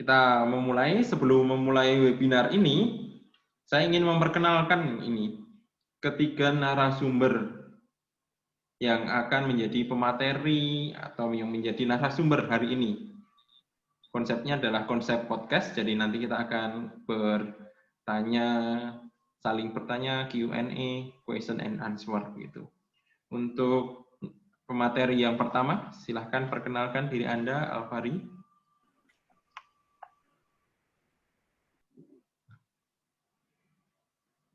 kita memulai. Sebelum memulai webinar ini, saya ingin memperkenalkan ini ketiga narasumber yang akan menjadi pemateri atau yang menjadi narasumber hari ini. Konsepnya adalah konsep podcast, jadi nanti kita akan bertanya, saling bertanya, Q&A, question and answer gitu. Untuk pemateri yang pertama, silahkan perkenalkan diri Anda, Alfari.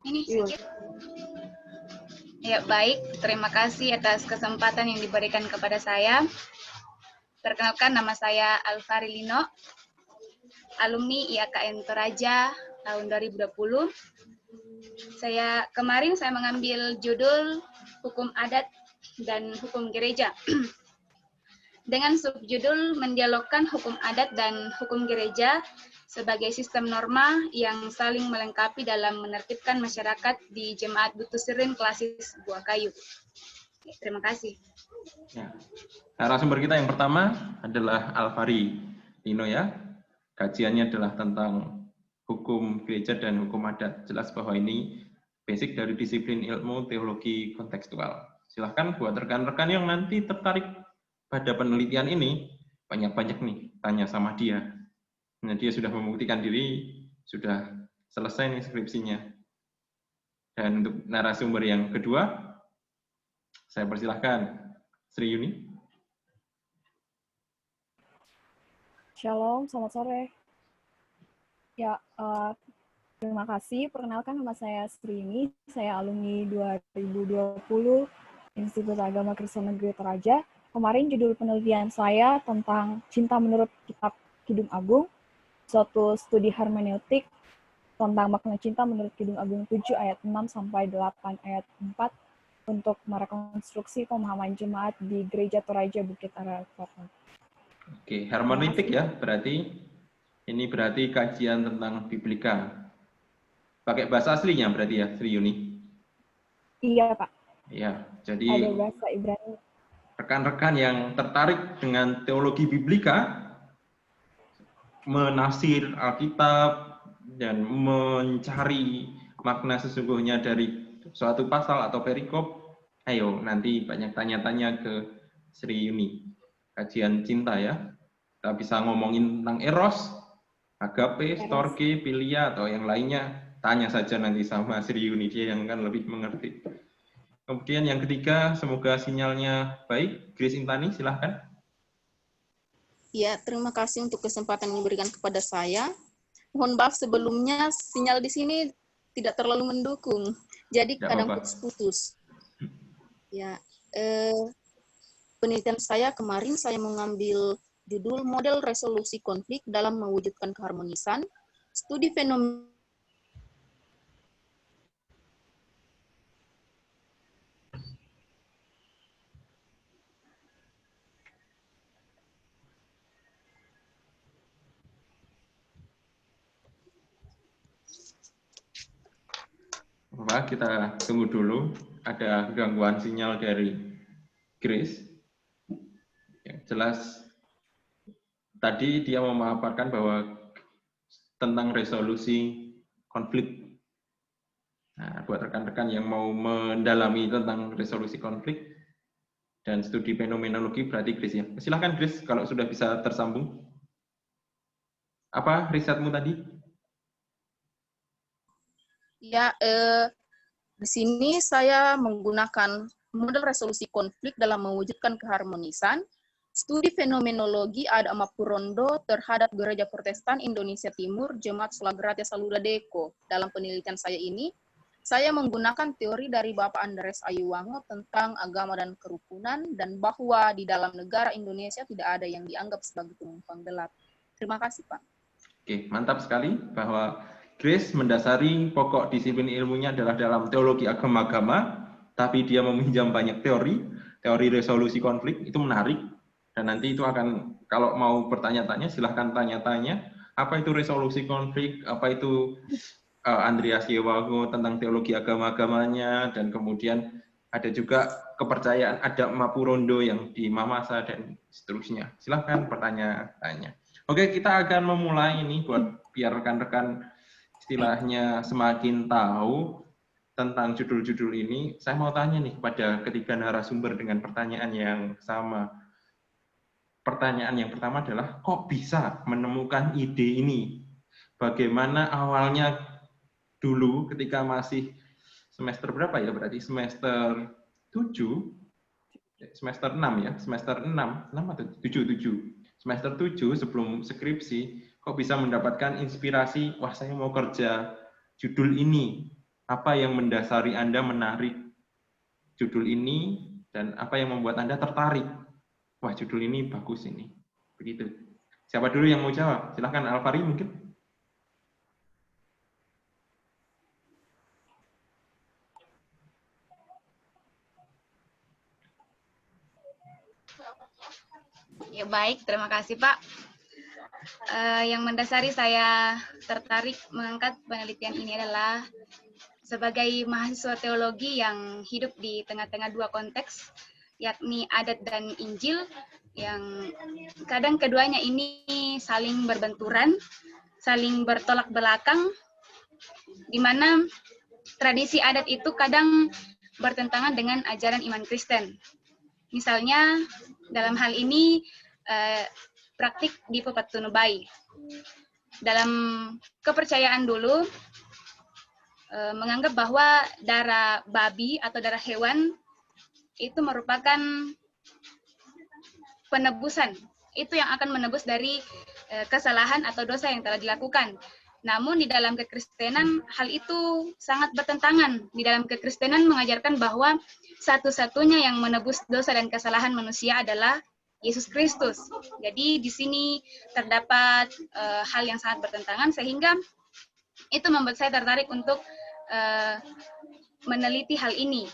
Ini sedikit. Ya, baik. Terima kasih atas kesempatan yang diberikan kepada saya. Perkenalkan, nama saya Alfari Lino, alumni IAKN Toraja tahun 2020. Kemarin saya mengambil judul Hukum Adat dan Hukum Gereja. Dengan subjudul mendialogkan hukum adat dan hukum gereja sebagai sistem norma yang saling melengkapi dalam menertibkan masyarakat di Jemaat Butusirin Klasis Buah Kayu. Terima kasih. Ya. Narasumber kita yang pertama adalah Alfari Lino ya. Kajiannya adalah tentang hukum gereja dan hukum adat. Jelas bahwa ini basic dari disiplin ilmu teologi kontekstual. Silahkan buat rekan-rekan yang nanti tertarik pada penelitian ini, banyak-banyak nih tanya sama dia. Nah, dia sudah membuktikan diri, sudah selesai nih skripsinya. Dan untuk narasumber yang kedua, saya persilahkan Sri Yuni. Shalom, selamat sore. Ya, terima kasih. Perkenalkan, nama saya Sri Yuni. Saya alumni 2020 Institut Agama Kristen Negeri Toraja. Kemarin judul penelitian saya tentang Cinta Menurut Kitab Kidung Agung, suatu studi hermeneutik tentang makna cinta menurut Kidung Agung 7 ayat 6 sampai 8 ayat 4 untuk merekonstruksi pemahaman jemaat di Gereja Toraja Bukit Arah Selatan. Oke, hermeneutik ya, berarti ini berarti kajian tentang biblika. Pakai bahasa aslinya berarti ya, Sri Yuni? Iya, Pak. Iya, jadi ada bahasa Ibrani. Rekan-rekan yang tertarik dengan teologi biblika, menafsir Alkitab, dan mencari makna sesungguhnya dari suatu pasal atau perikop, ayo nanti banyak tanya-tanya ke Sri Yuni. Kajian cinta ya. Kita bisa ngomongin tentang eros, agape, storge, philia, atau yang lainnya. Tanya saja nanti sama Sri Yuni, dia yang kan lebih mengerti. Kemudian yang ketiga, semoga sinyalnya baik. Grace Intani, silahkan. Ya, terima kasih untuk kesempatan yang diberikan kepada saya. Mohon maaf sebelumnya, sinyal di sini tidak terlalu mendukung. Jadi kadang putus-putus. Ya, penelitian saya kemarin saya mengambil judul model resolusi konflik dalam mewujudkan keharmonisan, studi fenomena Pak, kita tunggu dulu. Ada gangguan sinyal dari Grace. Yang jelas, tadi dia memaparkan bahwa tentang resolusi konflik. Nah, buat rekan-rekan yang mau mendalami tentang resolusi konflik dan studi fenomenologi, berarti Grace ya. Silahkan Grace, kalau sudah bisa tersambung. Apa risetmu tadi? Ya, di sini saya menggunakan model resolusi konflik dalam mewujudkan keharmonisan, studi fenomenologi Ada Mapurondo terhadap Gereja Protestan Indonesia Timur, Jemaat Solagratia Saluda Deko. Dalam penelitian saya ini, saya menggunakan teori dari Bapak Andreas Ayuwango tentang agama dan kerukunan, dan bahwa di dalam negara Indonesia tidak ada yang dianggap sebagai penumpang gelap. Terima kasih, Pak. Oke, mantap sekali bahwa Grace mendasari pokok disiplin ilmunya adalah dalam teologi agama-agama, tapi dia meminjam banyak teori resolusi konflik, itu menarik. Dan nanti itu akan, kalau mau bertanya-tanya, silahkan tanya-tanya, apa itu resolusi konflik, apa itu Andreas Yewago tentang teologi agama-agamanya, dan kemudian ada juga kepercayaan Ada Mapurondo yang di Mamasa, dan seterusnya. Silahkan bertanya-tanya. Oke, kita akan memulai ini biar rekan-rekan istilahnya semakin tahu tentang judul-judul ini. Saya mau tanya nih kepada ketiga narasumber dengan pertanyaan yang sama. Pertanyaan yang pertama adalah, kok bisa menemukan ide ini? Bagaimana awalnya dulu ketika masih semester berapa ya? Berarti semester 7, semester 6 ya? Semester 6 atau 7? Semester 7 sebelum skripsi, kok bisa mendapatkan inspirasi, wah saya mau kerja judul ini. Apa yang mendasari Anda menarik judul ini, dan apa yang membuat Anda tertarik? Wah judul ini bagus ini. Begitu. Siapa dulu yang mau jawab? Silahkan Alfari mungkin. Ya baik, terima kasih Pak. Yang mendasari saya tertarik mengangkat penelitian ini adalah sebagai mahasiswa teologi yang hidup di tengah-tengah dua konteks, yakni adat dan Injil, yang kadang keduanya ini saling berbenturan, saling bertolak belakang, di mana tradisi adat itu kadang bertentangan dengan ajaran iman Kristen. Misalnya, dalam hal ini, praktik di Papatunubai. Dalam kepercayaan dulu, menganggap bahwa darah babi atau darah hewan itu merupakan penebusan. Itu yang akan menebus dari kesalahan atau dosa yang telah dilakukan. Namun di dalam kekristenan hal itu sangat bertentangan. Di dalam kekristenan mengajarkan bahwa satu-satunya yang menebus dosa dan kesalahan manusia adalah Yesus Kristus. Jadi di sini terdapat hal yang sangat bertentangan, sehingga itu membuat saya tertarik untuk meneliti hal ini.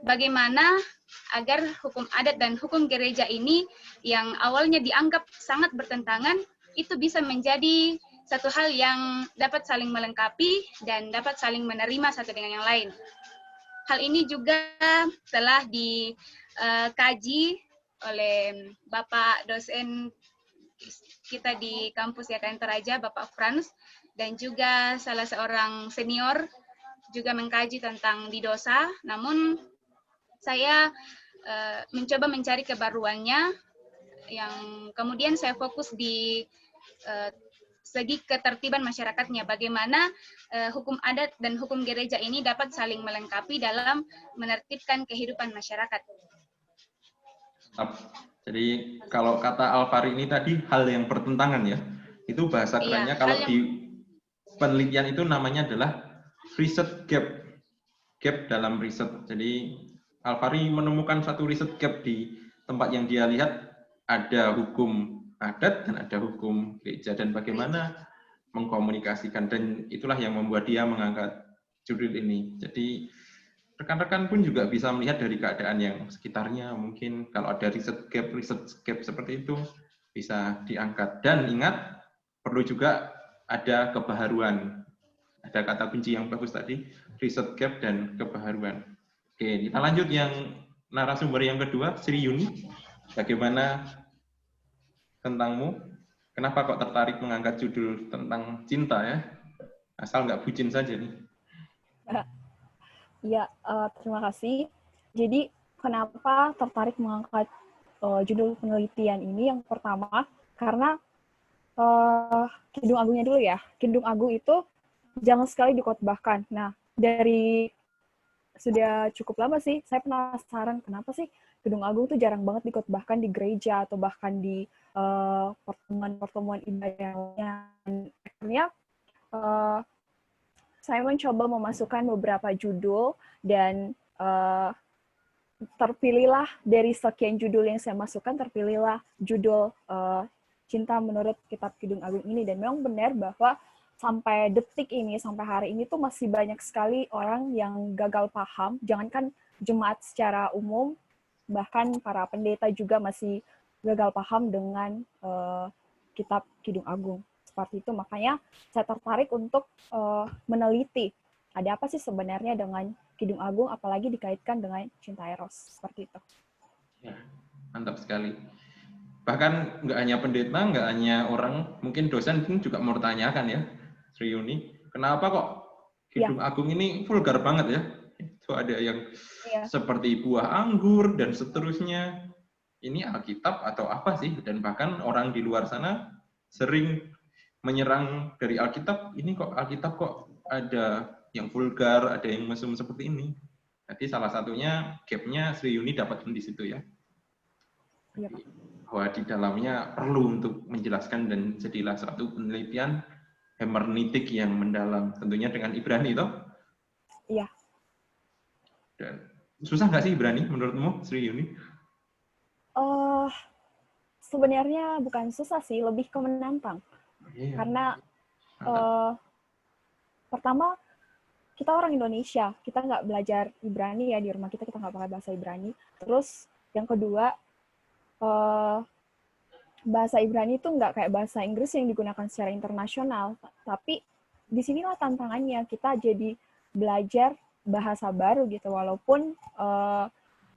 Bagaimana agar hukum adat dan hukum gereja ini yang awalnya dianggap sangat bertentangan, itu bisa menjadi satu hal yang dapat saling melengkapi dan dapat saling menerima satu dengan yang lain. Hal ini juga telah dikaji oleh Bapak dosen kita di kampus YKN Toraja, Bapak Franz, dan juga salah seorang senior juga mengkaji tentang didosa. Namun saya mencoba mencari kebaruannya, yang kemudian saya fokus di segi ketertiban masyarakatnya, bagaimana hukum adat dan hukum gereja ini dapat saling melengkapi dalam menertibkan kehidupan masyarakat. Jadi kalau kata Alfari ini tadi hal yang bertentangan ya, itu bahasa kerennya kalau di penelitian itu namanya adalah riset gap, gap dalam riset. Jadi Alfari menemukan satu riset gap di tempat yang dia lihat, ada hukum adat dan ada hukum gereja, dan bagaimana mengkomunikasikan, dan itulah yang membuat dia mengangkat judul ini. Jadi rekan-rekan pun juga bisa melihat dari keadaan yang sekitarnya, mungkin kalau ada riset gap seperti itu bisa diangkat. Dan ingat, perlu juga ada kebaharuan. Ada kata kunci yang bagus tadi, riset gap dan kebaharuan. Oke, kita lanjut yang narasumber yang kedua, Sri Yuni. Bagaimana tentangmu? Kenapa kok tertarik mengangkat judul tentang cinta ya? Asal nggak bucin saja nih. Ya, terima kasih. Jadi, kenapa tertarik mengangkat judul penelitian ini? Yang pertama, karena Kidung Agungnya dulu ya. Kidung Agung itu jarang sekali dikotbahkan. Nah, dari sudah cukup lama sih, saya penasaran kenapa sih Kidung Agung itu jarang banget dikotbahkan di gereja atau bahkan di pertemuan-pertemuan ibadahnya. Akhirnya, saya mencoba memasukkan beberapa judul dan terpilihlah dari sekian judul yang saya masukkan, terpilihlah judul Cinta Menurut Kitab Kidung Agung ini. Dan memang benar bahwa sampai detik ini, sampai hari ini tuh masih banyak sekali orang yang gagal paham, jangankan jemaat secara umum, bahkan para pendeta juga masih gagal paham dengan Kitab Kidung Agung. Seperti itu, makanya saya tertarik untuk meneliti ada apa sih sebenarnya dengan Kidung Agung, apalagi dikaitkan dengan cinta eros, seperti itu. Ya, mantap sekali. bahkan nggak hanya pendeta, nggak hanya orang, mungkin dosen pun juga mau tanyakan ya, Sri Yuni, kenapa kok Kidung Agung ini vulgar banget ya? Itu ada yang seperti buah anggur dan seterusnya. Ini Alkitab atau apa sih? Dan bahkan orang di luar sana sering menyerang dari Alkitab. Ini kok Alkitab kok ada yang vulgar, ada yang mesum seperti ini. Jadi salah satunya gap-nya Sri Yuni dapat di situ ya. Jadi, bahwa di dalamnya perlu untuk menjelaskan dan jadilah satu penelitian hermeneutik yang mendalam, tentunya dengan Ibrani toh? Iya. Dan susah nggak sih Ibrani menurutmu, Sri Yuni? Sebenarnya bukan susah sih, lebih ke menantang. Iya. Karena pertama kita orang Indonesia, kita nggak belajar Ibrani ya di rumah kita nggak pakai bahasa Ibrani. Terus yang kedua, bahasa Ibrani itu nggak kayak bahasa Inggris yang digunakan secara internasional. Tapi disinilah tantangannya, kita jadi belajar bahasa baru gitu, walaupun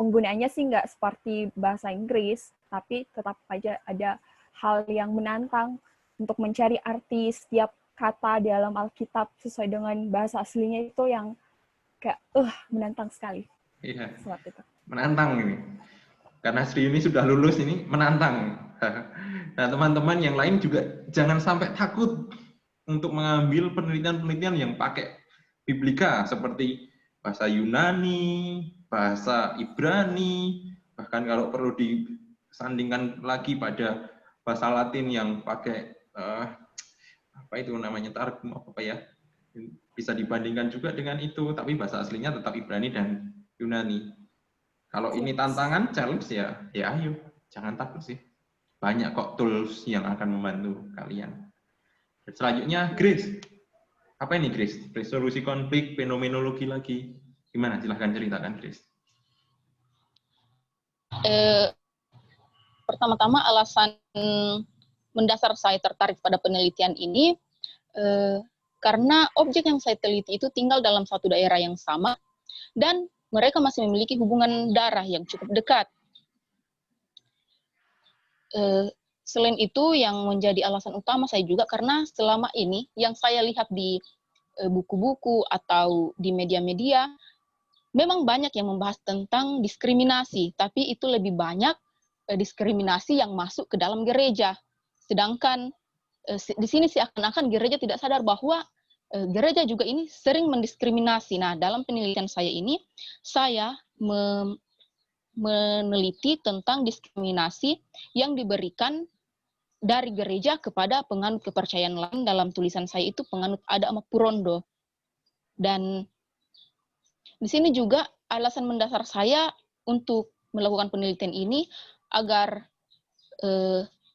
penggunaannya sih nggak seperti bahasa Inggris, tapi tetap aja ada hal yang menantang untuk mencari arti setiap kata dalam Alkitab sesuai dengan bahasa aslinya, itu yang kayak menantang sekali. Iya. Itu. Menantang ini. Karena Sri ini sudah lulus ini, menantang. Nah, teman-teman yang lain juga jangan sampai takut untuk mengambil penelitian-penelitian yang pakai Biblika seperti bahasa Yunani, bahasa Ibrani, bahkan kalau perlu disandingkan lagi pada bahasa Latin yang pakai apa itu namanya targum apa ya, bisa dibandingkan juga dengan itu, tapi bahasa aslinya tetap Ibrani dan Yunani. Kalau ini tantangan, challenge ya ayo, jangan takut sih. Banyak kok tools yang akan membantu kalian. Selanjutnya, Grace. Apa ini, Grace? Resolusi konflik, fenomenologi lagi. Gimana? Silahkan ceritakan, Grace. Pertama-tama alasan mendasar saya tertarik pada penelitian ini karena objek yang saya teliti itu tinggal dalam satu daerah yang sama dan mereka masih memiliki hubungan darah yang cukup dekat. Selain itu, yang menjadi alasan utama saya juga karena selama ini yang saya lihat di buku-buku atau di media-media, memang banyak yang membahas tentang diskriminasi, tapi itu lebih banyak diskriminasi yang masuk ke dalam gereja. Sedangkan di sini seakan-akan gereja tidak sadar bahwa gereja juga ini sering mendiskriminasi. Nah, dalam penelitian saya ini, saya meneliti tentang diskriminasi yang diberikan dari gereja kepada penganut kepercayaan lain. Dalam tulisan saya itu penganut adat Amapurondo. Dan di sini juga alasan mendasar saya untuk melakukan penelitian ini agar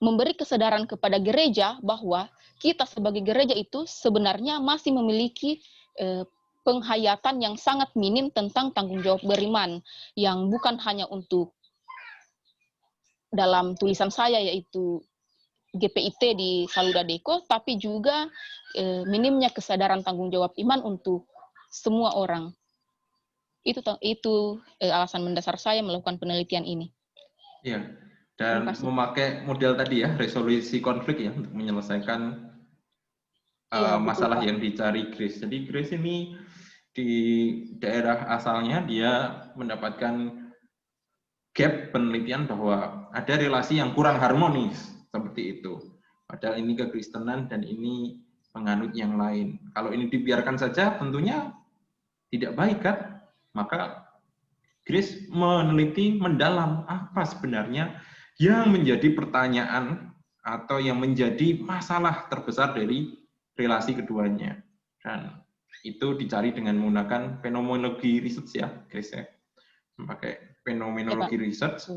memberi kesadaran kepada gereja bahwa kita sebagai gereja itu sebenarnya masih memiliki penghayatan yang sangat minim tentang tanggung jawab beriman, yang bukan hanya untuk dalam tulisan saya yaitu GPIT di Saluda Deko, tapi juga minimnya kesadaran tanggung jawab iman untuk semua orang. Itu alasan mendasar saya melakukan penelitian ini. Iya, dan memakai model tadi ya, resolusi konflik ya, untuk menyelesaikan masalah yang dicari Grace. Jadi Grace ini di daerah asalnya dia mendapatkan gap penelitian bahwa ada relasi yang kurang harmonis seperti itu. Padahal ini kekristenan dan ini penganut yang lain. Kalau ini dibiarkan saja tentunya tidak baik kan? Maka Grace meneliti mendalam apa sebenarnya yang menjadi pertanyaan atau yang menjadi masalah terbesar dari relasi keduanya. Dan itu dicari dengan menggunakan fenomenologi research ya, Grace ya. Memakai fenomenologi research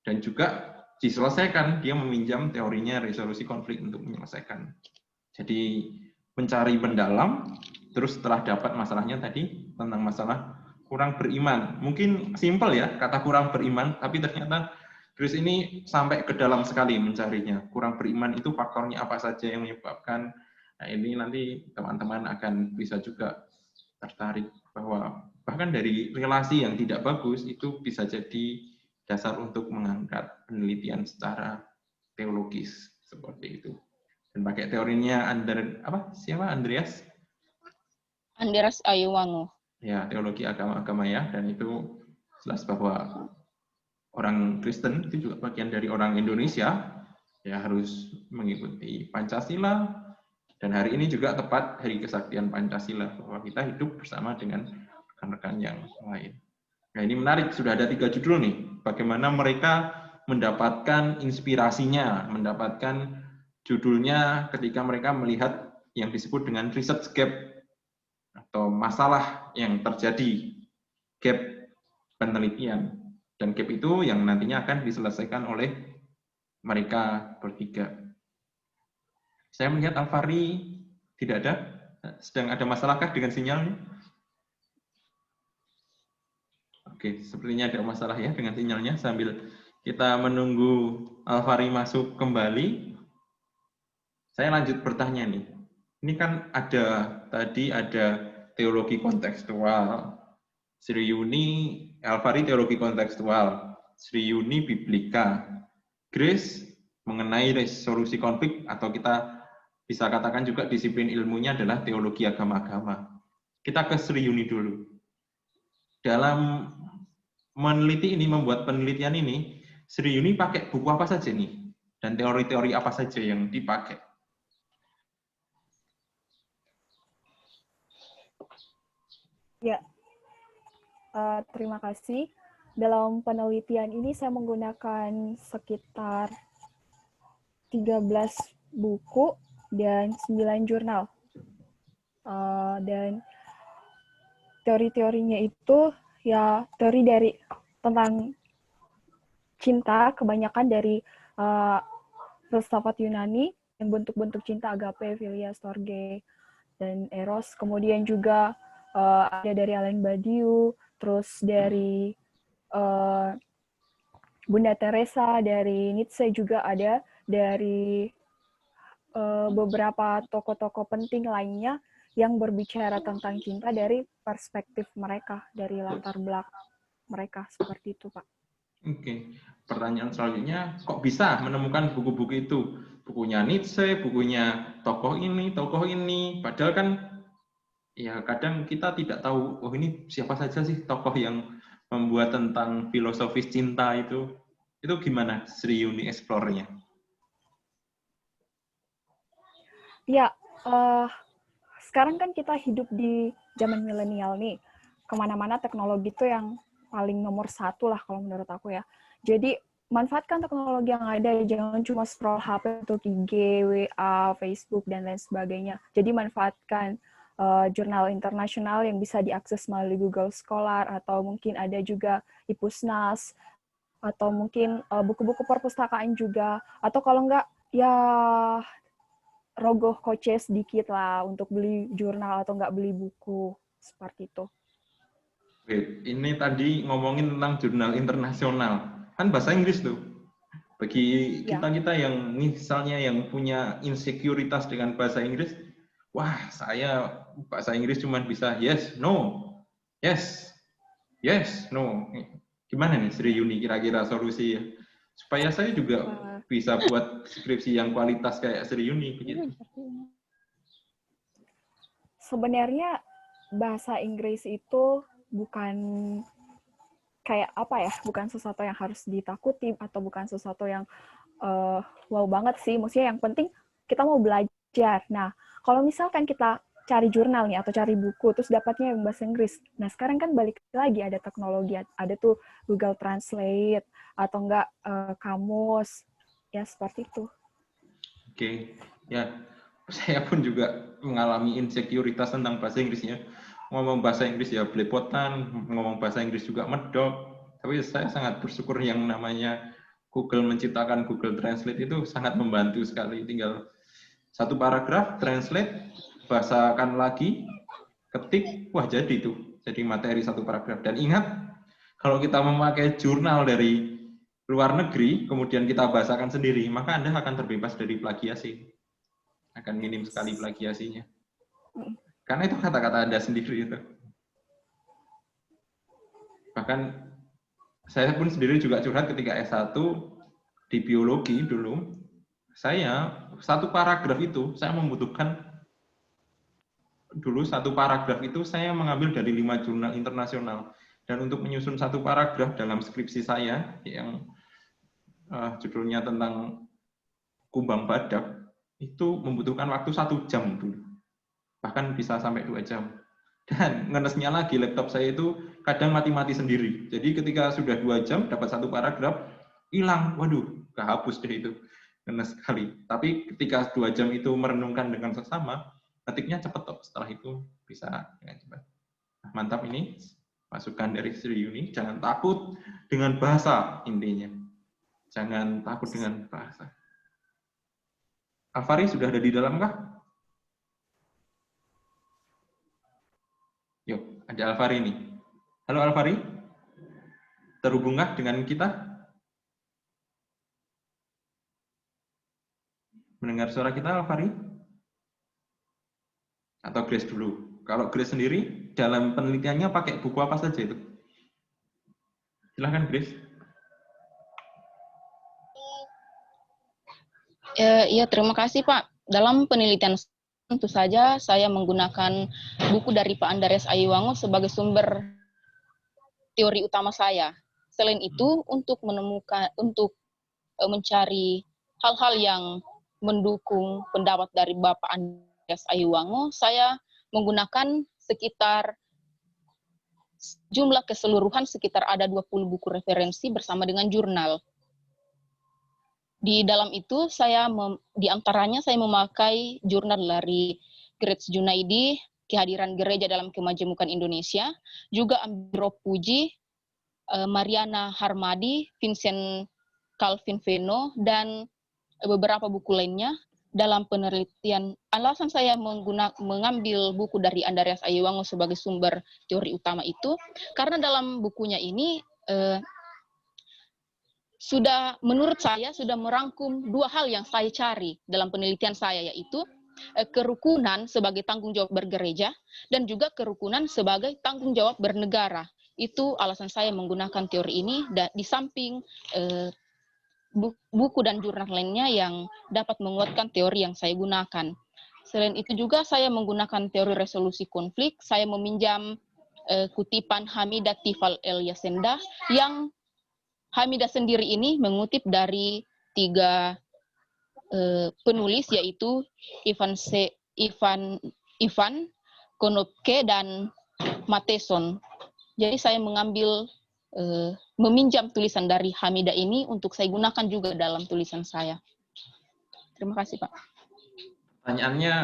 dan juga diselesaikan, dia meminjam teorinya resolusi konflik untuk menyelesaikan. Jadi mencari mendalam, terus setelah dapat masalahnya tadi tentang masalah kurang beriman. Mungkin simpel ya kata kurang beriman, tapi ternyata Grace ini sampai ke dalam sekali mencarinya. Kurang beriman itu faktornya apa saja yang menyebabkan. Nah, ini nanti teman-teman akan bisa juga tertarik bahwa bahkan dari relasi yang tidak bagus itu bisa jadi dasar untuk mengangkat penelitian secara teologis seperti itu. Dan pakai teorinya Andreas Ayuwangu. ya, teologi agama-agama ya, dan itu jelas bahwa orang Kristen itu juga bagian dari orang Indonesia, ya harus mengikuti Pancasila, dan hari ini juga tepat Hari Kesaktian Pancasila, bahwa kita hidup bersama dengan rekan-rekan yang lain. Nah ini menarik, sudah ada 3 judul nih, bagaimana mereka mendapatkan inspirasinya, mendapatkan judulnya ketika mereka melihat yang disebut dengan research gap, atau masalah yang terjadi, gap penelitian. Dan gap itu yang nantinya akan diselesaikan oleh mereka bertiga. Saya melihat Alfari tidak ada. Sedang ada masalahkah dengan sinyalnya? Oke, sepertinya ada masalah ya dengan sinyalnya. Sambil kita menunggu Alfari masuk kembali, saya lanjut bertanya nih. Ini kan tadi ada teologi kontekstual, Sri Yuni, Alfari teologi kontekstual, Sri Yuni biblika, Grace mengenai resolusi konflik, atau kita bisa katakan juga disiplin ilmunya adalah teologi agama-agama. Kita ke Sri Yuni dulu. Dalam meneliti ini, membuat penelitian ini, Sri Yuni pakai buku apa saja nih? Dan teori-teori apa saja yang dipakai? Ya, terima kasih. Dalam penelitian ini saya menggunakan sekitar 13 buku dan 9 jurnal. Dan teori-teorinya itu ya teori tentang cinta, kebanyakan dari filsafat Yunani, yang bentuk-bentuk cinta, agape, philia, storge, dan eros. Kemudian juga ada dari Alain Badiou, terus dari Bunda Teresa, dari Nietzsche juga ada, dari beberapa tokoh-tokoh penting lainnya yang berbicara tentang cinta dari perspektif mereka, dari latar belakang mereka, seperti itu, Pak. Oke, pertanyaan selanjutnya, kok bisa menemukan buku-buku itu? Bukunya Nietzsche, bukunya tokoh ini, padahal kan ya kadang kita tidak tahu, oh ini siapa saja sih tokoh yang membuat tentang filosofis cinta itu. Itu gimana Sri Yuni explore-nya? Ya, sekarang kan kita hidup di zaman milenial nih. Kemana-mana teknologi itu yang paling nomor 1 lah kalau menurut aku ya. Jadi manfaatkan teknologi yang ada, jangan cuma scroll HP untuk IG, WA, Facebook, dan lain sebagainya. Jadi manfaatkan jurnal internasional yang bisa diakses melalui Google Scholar, atau mungkin ada juga Ipusnas, atau mungkin buku-buku perpustakaan juga, atau kalau enggak ya rogoh kocek sedikit lah untuk beli jurnal atau enggak beli buku, seperti itu. Oke, ini tadi ngomongin tentang jurnal internasional, kan bahasa Inggris tuh. Bagi kita-kita yang misalnya yang punya insekuritas dengan bahasa Inggris, wah saya bahasa Inggris cuma bisa yes, no, yes, yes, no. Gimana nih Sri Yuni kira-kira solusi ya? Supaya saya juga bisa buat skripsi yang kualitas kayak Sri Yuni begitu. Sebenarnya bahasa Inggris itu bukan kayak apa ya, bukan sesuatu yang harus ditakuti atau bukan sesuatu yang wow banget sih. Maksudnya yang penting kita mau belajar. Nah, kalau misalkan kita cari jurnal nih atau cari buku terus dapatnya yang bahasa Inggris. Nah, sekarang kan balik lagi ada teknologi, ada tuh Google Translate atau enggak kamus. Ya, seperti itu. Oke. Ya, saya pun juga mengalami insekuritas tentang bahasa Inggrisnya. Ngomong bahasa Inggris ya belepotan, ngomong bahasa Inggris juga medok. Tapi saya sangat bersyukur yang namanya Google menciptakan Google Translate itu sangat membantu sekali. Tinggal satu paragraf, translate, bahasakan lagi, ketik, wah jadi tuh. Jadi materi satu paragraf. Dan ingat, kalau kita memakai jurnal dari luar negeri, kemudian kita bahasakan sendiri, maka Anda akan terbebas dari plagiasi. Akan minim sekali plagiasinya. Karena itu kata-kata Anda sendiri itu. Bahkan saya pun sendiri juga curhat ketika S1 di biologi dulu, satu paragraf itu saya membutuhkan dulu satu paragraf itu saya mengambil dari 5 jurnal internasional, dan untuk menyusun satu paragraf dalam skripsi saya yang judulnya tentang kumbang badak itu membutuhkan waktu 1 jam dulu, bahkan bisa sampai 2 jam. Dan ngenesnya lagi laptop saya itu kadang mati-mati sendiri, jadi ketika sudah 2 jam dapat satu paragraf hilang, waduh, kehapus deh itu, ngenes sekali. Tapi ketika 2 jam itu merenungkan dengan seksama, ketiknya cepet kok, setelah itu bisa dengan cepat. Nah, mantap ini masukan dari Sri Yuni, jangan takut dengan bahasa, intinya jangan takut dengan bahasa. Alfari sudah ada di dalam kah? Yuk, ada Alfari nih. Halo Alfari, terhubungkah dengan kita? Mendengar suara kita, Alfari? Atau Grace dulu? Kalau Grace sendiri, dalam penelitiannya pakai buku apa saja itu? Silahkan, Grace. Ya, terima kasih Pak. Dalam penelitian tentu saja saya menggunakan buku dari Pak Andreas Aiwango sebagai sumber teori utama saya. Selain itu, untuk mencari hal-hal yang mendukung pendapat dari Bapak Andreas Aiwango, saya menggunakan sekitar jumlah keseluruhan sekitar ada 20 buku referensi bersama dengan jurnal. Di dalam itu di antaranya saya memakai jurnal dari Gretz Junaidi, Kehadiran Gereja dalam Kemajemukan Indonesia, juga Ambiro Puji, Mariana Harmadi, Vincent Calvin Veno, dan beberapa buku lainnya. Dalam penelitian, alasan saya mengambil buku dari Andreas Aiwango sebagai sumber teori utama itu, karena dalam bukunya ini menurut saya sudah merangkum 2 hal yang saya cari dalam penelitian saya, yaitu kerukunan sebagai tanggung jawab bergereja dan juga kerukunan sebagai tanggung jawab bernegara. Itu alasan saya menggunakan teori ini, dan di samping buku dan jurnal lainnya yang dapat menguatkan teori yang saya gunakan. Selain itu juga saya menggunakan teori resolusi konflik. Saya meminjam kutipan Hamidah Tifal Elyasenda, yang Hamidah sendiri ini mengutip dari 3 penulis, yaitu Ivan Konopke dan Matheson. Jadi saya meminjam tulisan dari Hamidah ini untuk saya gunakan juga dalam tulisan saya. Terima kasih, Pak. Pertanyaannya,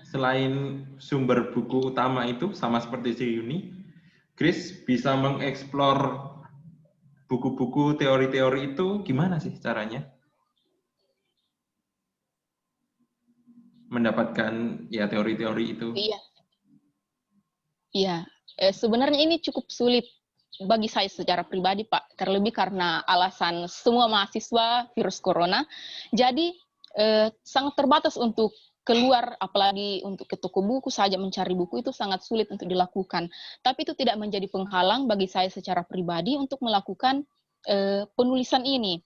selain sumber buku utama itu, sama seperti si Yuni, Grace bisa mengeksplor buku-buku teori-teori itu gimana sih caranya? Mendapatkan ya teori-teori itu. Iya. Sebenarnya ini cukup sulit bagi saya secara pribadi, Pak. Terlebih karena alasan semua mahasiswa virus corona. Jadi sangat terbatas untuk keluar, apalagi untuk ke toko buku saja mencari buku itu sangat sulit untuk dilakukan. Tapi itu tidak menjadi penghalang bagi saya secara pribadi untuk melakukan penulisan ini.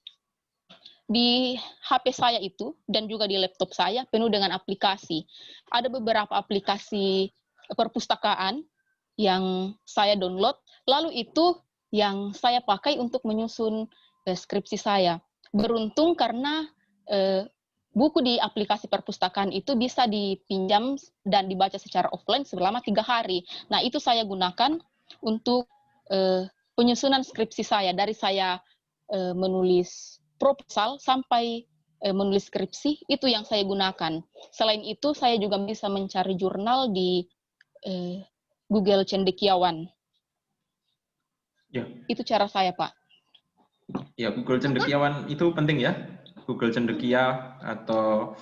Di HP saya itu dan juga di laptop saya penuh dengan aplikasi. Ada beberapa aplikasi perpustakaan yang saya download, lalu itu yang saya pakai untuk menyusun skripsi saya. Beruntung karena buku di aplikasi perpustakaan itu bisa dipinjam dan dibaca secara offline selama 3 hari. Nah, itu saya gunakan untuk penyusunan skripsi saya. Dari saya menulis proposal sampai menulis skripsi, itu yang saya gunakan. Selain itu, saya juga bisa mencari jurnal di Google Cendekiawan. Ya. Itu cara saya, Pak. Ya, Google Cendekiawan itu penting ya. Google Cendekia atau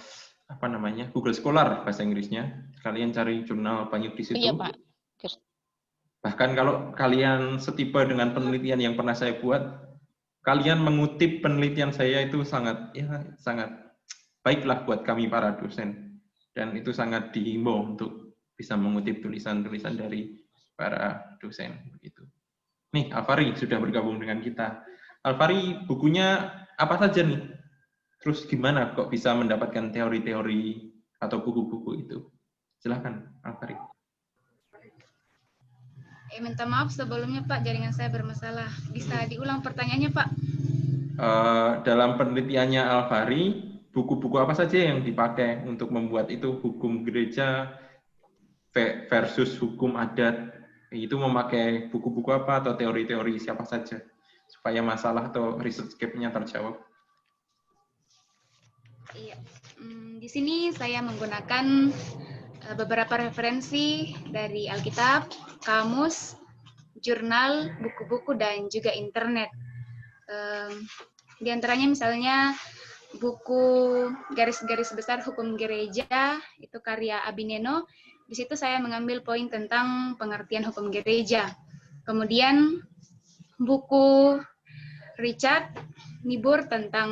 apa namanya, Google Scholar bahasa Inggrisnya. Kalian cari jurnal banyak di situ. Iya, Pak. Bahkan kalau kalian setipe dengan penelitian yang pernah saya buat, kalian mengutip penelitian saya itu sangat baiklah buat kami para dosen. Dan itu sangat dihimbau untuk bisa mengutip tulisan-tulisan dari para dosen begitu. Nih, Alfari sudah bergabung dengan kita. Alfari, bukunya apa saja nih? Terus gimana kok bisa mendapatkan teori-teori atau buku-buku itu? Silahkan, Alfari. Minta maaf sebelumnya Pak, jaringan saya bermasalah. Bisa diulang pertanyaannya Pak? Dalam penelitiannya Alfari, buku-buku apa saja yang dipakai untuk membuat itu hukum gereja versus hukum adat? Itu memakai buku-buku apa atau teori-teori siapa saja supaya masalah atau research gap-nya terjawab? Iya. Di sini saya menggunakan beberapa referensi dari Alkitab, kamus, jurnal, buku-buku, dan juga internet. Di antaranya misalnya buku Garis-Garis Besar Hukum Gereja, itu karya Abineno. Di situ saya mengambil poin tentang pengertian hukum gereja. Kemudian buku Richard Niebuhr tentang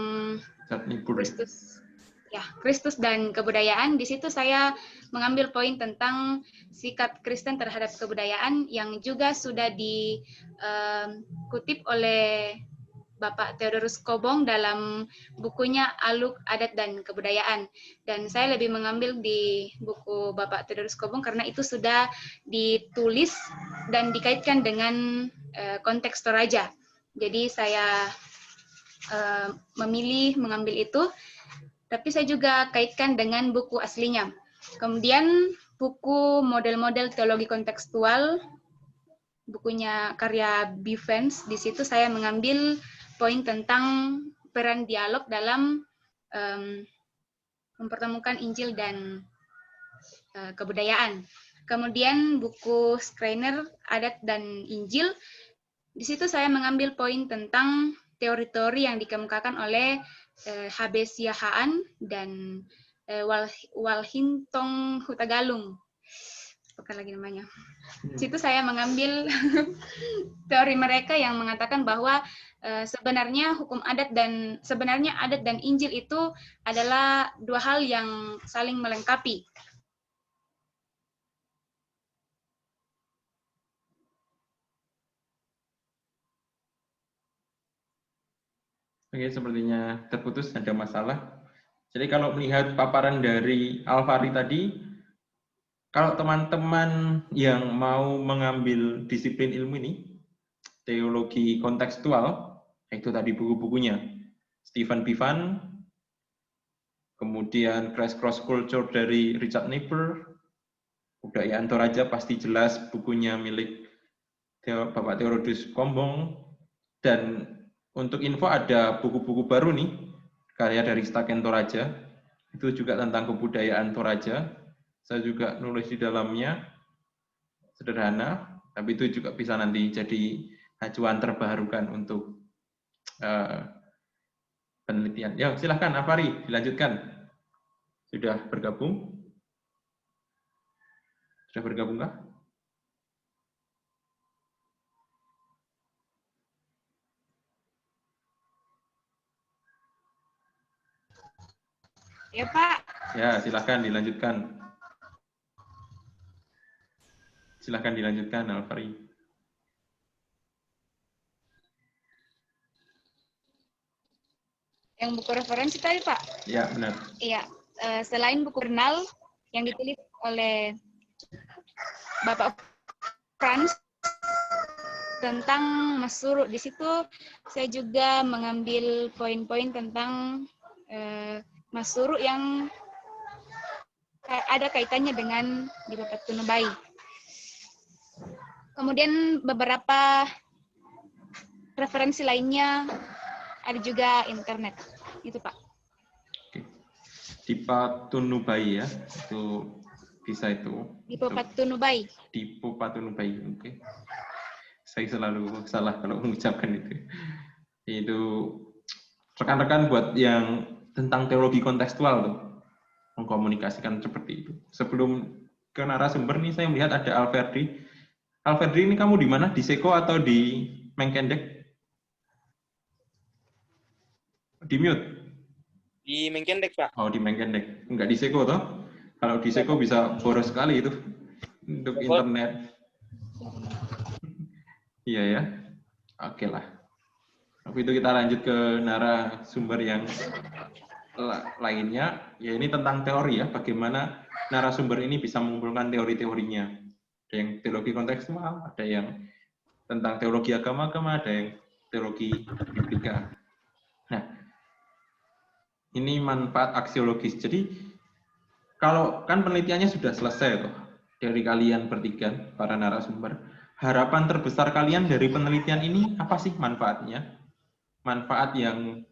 Kristus dan kebudayaan. Di situ saya mengambil poin tentang sikap Kristen terhadap kebudayaan yang juga sudah dikutip oleh Bapak Theodorus Kobong dalam bukunya Aluk Adat dan Kebudayaan. Dan saya lebih mengambil di buku Bapak Theodorus Kobong karena itu sudah ditulis dan dikaitkan dengan konteks Toraja. Jadi saya memilih mengambil itu, tapi saya juga kaitkan dengan buku aslinya. Kemudian buku model-model teologi kontekstual, bukunya karya Bivens, di situ saya mengambil poin tentang peran dialog dalam mempertemukan Injil dan kebudayaan. Kemudian buku Schreiner, Adat dan Injil, di situ saya mengambil poin tentang teori-teori yang dikemukakan oleh H.B. Siahaan dan Walhintong Hutagalung. Bukan lagi namanya. Di situ saya mengambil teori mereka yang mengatakan bahwa sebenarnya adat dan Injil itu adalah dua hal yang saling melengkapi. Oke, sepertinya terputus, ada masalah. Jadi kalau melihat paparan dari Alfari tadi, kalau teman-teman yang mau mengambil disiplin ilmu ini, teologi kontekstual, itu tadi buku-bukunya, Stephen Bivan, kemudian Crash Cross Culture dari Richard Niebuhr, Kebudayaan Toraja pasti jelas bukunya milik Bapak Theodorus Kobong, dan untuk info ada buku-buku baru nih, karya dari Staken Toraja, itu juga tentang kebudayaan Toraja. Saya juga nulis di dalamnya, sederhana, tapi itu juga bisa nanti jadi acuan terbarukan untuk penelitian. Ya, silahkan Afari, dilanjutkan. Sudah bergabung? Sudah bergabungkah? Ya Pak. Ya, silahkan dilanjutkan. Silahkan dilanjutkan, Alfari. Yang buku referensi tadi Pak? Ya, benar. Iya, selain buku jurnal yang ditulis oleh Bapak Franz tentang Masuru, di situ saya juga mengambil poin-poin tentang Masuru yang ada kaitannya dengan di Bapak Tunubai. Kemudian beberapa referensi lainnya ada juga internet, itu Pak. Oke. Di Patunubai ya, itu bisa itu. Di Patunubai. Di Patunubai, oke. Saya selalu salah kalau mengucapkan itu. Itu rekan-rekan buat yang tentang teologi kontekstual tuh, mengkomunikasikan seperti itu. Sebelum ke narasumber nih, saya melihat ada Alferdri. Alferdri, ini kamu di mana? Di Seko atau di Mengkendek? Di mute? Di Mengkendek, Pak. Oh, di Mengkendek. Enggak di Seko, toh? Kalau di Seko bisa boros sekali itu untuk internet. Iya ya. Oke lah. Tapi itu kita lanjut ke narasumber yang lainnya, ya ini tentang teori ya, bagaimana narasumber ini bisa mengumpulkan teori-teorinya. Ada yang teologi kontekstual, ada yang tentang teologi agama-agama, ada yang teologi biblika. Nah, ini manfaat aksiologis. Jadi, kalau kan penelitiannya sudah selesai tuh, dari kalian bertiga, para narasumber, harapan terbesar kalian dari penelitian ini apa sih manfaatnya? Manfaat yang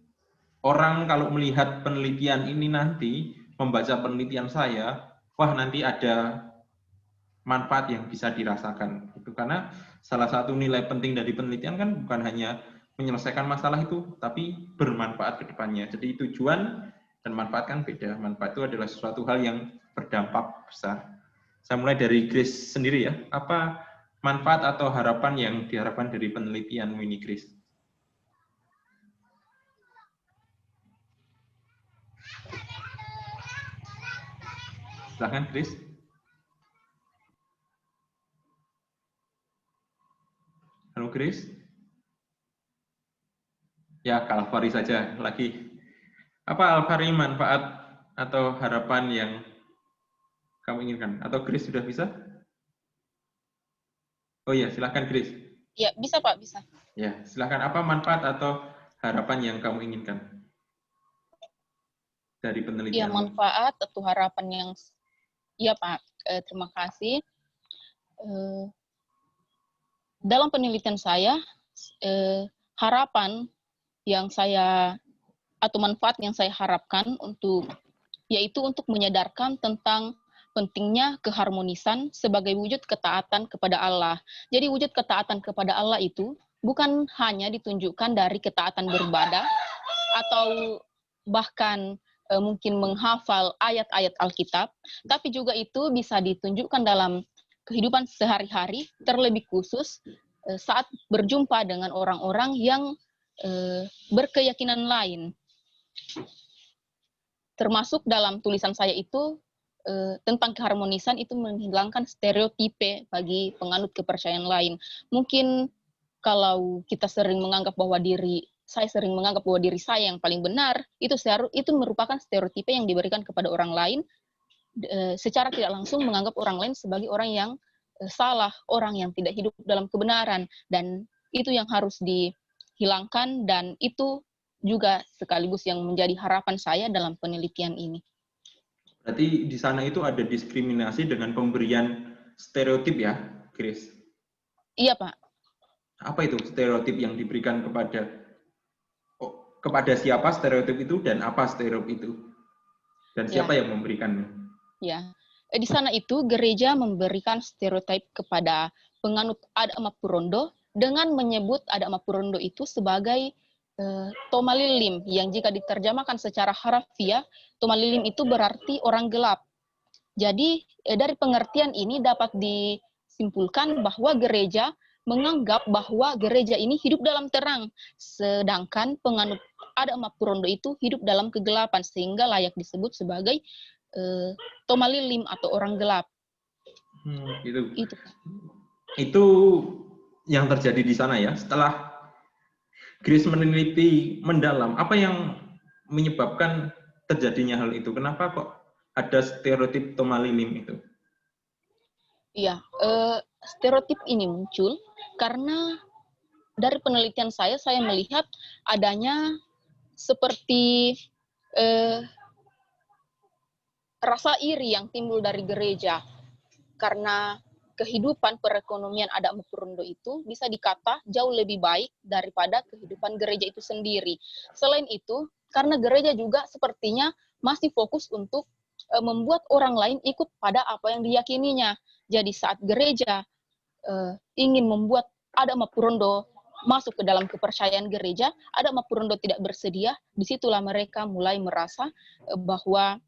orang kalau melihat penelitian ini nanti, membaca penelitian saya, wah nanti ada manfaat yang bisa dirasakan. Itu karena salah satu nilai penting dari penelitian kan bukan hanya menyelesaikan masalah itu, tapi bermanfaat ke depannya. Jadi tujuan dan manfaat kan beda. Manfaat itu adalah sesuatu hal yang berdampak besar. Saya mulai dari Grace sendiri ya. Apa manfaat atau harapan yang diharapkan dari penelitian ini, Grace? Silahkan, Grace. Halo, Grace. Ya, Alfari saja lagi. Apa Alfari manfaat atau harapan yang kamu inginkan? Atau Grace sudah bisa? Oh iya, silahkan Grace. Ya, bisa Pak, bisa. Ya, silahkan. Apa manfaat atau harapan yang kamu inginkan dari penelitian? Ya, manfaat atau harapan yang, ya Pak, terima kasih. Dalam penelitian saya, harapan yang saya atau manfaat yang saya harapkan yaitu untuk menyadarkan tentang pentingnya keharmonisan sebagai wujud ketaatan kepada Allah. Jadi wujud ketaatan kepada Allah itu bukan hanya ditunjukkan dari ketaatan beribadah atau bahkan mungkin menghafal ayat-ayat Alkitab, tapi juga itu bisa ditunjukkan dalam kehidupan sehari-hari, terlebih khusus saat berjumpa dengan orang-orang yang berkeyakinan lain. Termasuk dalam tulisan saya itu tentang keharmonisan itu menghilangkan stereotipe bagi penganut kepercayaan lain. Mungkin kalau kita sering menganggap bahwa saya sering menganggap bahwa diri saya yang paling benar, itu merupakan stereotipe yang diberikan kepada orang lain, secara tidak langsung menganggap orang lain sebagai orang yang salah, orang yang tidak hidup dalam kebenaran, dan itu yang harus dihilangkan, dan itu juga sekaligus yang menjadi harapan saya dalam penelitian ini. Berarti di sana itu ada diskriminasi dengan pemberian stereotip ya, Grace? Iya, Pak. Apa itu stereotip yang diberikan kepada siapa stereotip itu dan apa stereotip itu? Dan siapa yang memberikannya? Ya. Di sana itu gereja memberikan stereotip kepada penganut adat Mapurondo dengan menyebut adat Mapurondo itu sebagai Tomalilim, yang jika diterjemahkan secara harfiah, Tomalilim itu berarti orang gelap. Jadi dari pengertian ini dapat disimpulkan bahwa gereja menganggap bahwa gereja ini hidup dalam terang, sedangkan penganut adat Mapurondo itu hidup dalam kegelapan, sehingga layak disebut sebagai Tomalilim atau orang gelap. Itu yang terjadi di sana ya. Setelah Grace meneliti mendalam, apa yang menyebabkan terjadinya hal itu? Kenapa kok ada stereotip Tomalilim itu? Iya, stereotip ini muncul karena dari penelitian saya melihat adanya seperti rasa iri yang timbul dari gereja, karena kehidupan perekonomian adat Mapurondo itu bisa dikata jauh lebih baik daripada kehidupan gereja itu sendiri. Selain itu, karena gereja juga sepertinya masih fokus untuk membuat orang lain ikut pada apa yang diyakininya. Jadi saat gereja ingin membuat adat Mapurondo masuk ke dalam kepercayaan gereja, adat Mapurondo tidak bersedia, disitulah mereka mulai merasa bahwa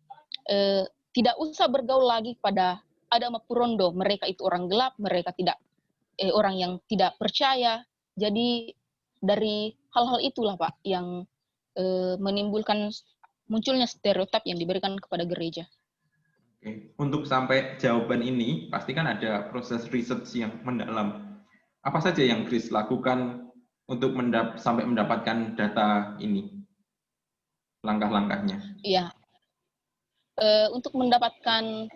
tidak usah bergaul lagi pada adat Mapurondo, mereka itu orang gelap, mereka tidak orang yang tidak percaya. Jadi dari hal-hal itulah Pak yang menimbulkan munculnya stereotip yang diberikan kepada gereja. Oke. Untuk sampai jawaban ini, pasti kan ada proses research yang mendalam. Apa saja yang Grace lakukan untuk sampai mendapatkan data ini? langkah-langkahnya? Iya. Untuk mendapatkan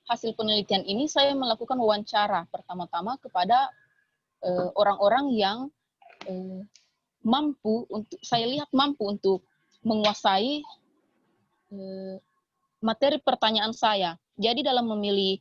hasil penelitian ini, saya melakukan wawancara pertama-tama kepada orang-orang yang saya lihat mampu untuk menguasai materi pertanyaan saya. Jadi dalam memilih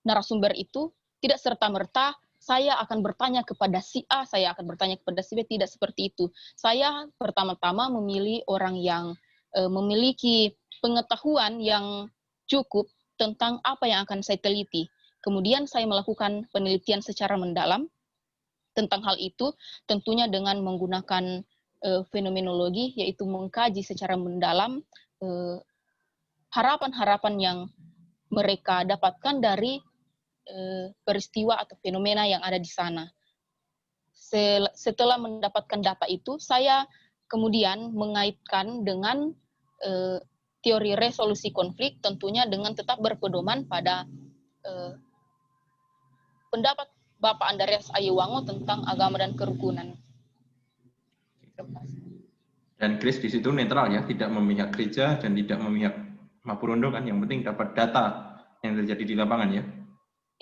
narasumber itu, tidak serta-merta saya akan bertanya kepada si A, saya akan bertanya kepada si B, tidak seperti itu. Saya pertama-tama memilih orang yang memiliki pengetahuan yang cukup tentang apa yang akan saya teliti. Kemudian saya melakukan penelitian secara mendalam tentang hal itu, tentunya dengan menggunakan fenomenologi, yaitu mengkaji secara mendalam harapan-harapan yang mereka dapatkan dari peristiwa atau fenomena yang ada di sana. Setelah mendapatkan data itu, saya kemudian mengaitkan dengan teori resolusi konflik, tentunya dengan tetap berpedoman pada pendapat Bapak Andreas Ayewango tentang agama dan kerukunan. Dan Chris di situ netral ya, tidak memihak gereja dan tidak memihak Mapurondo kan, yang penting dapat data yang terjadi di lapangan ya.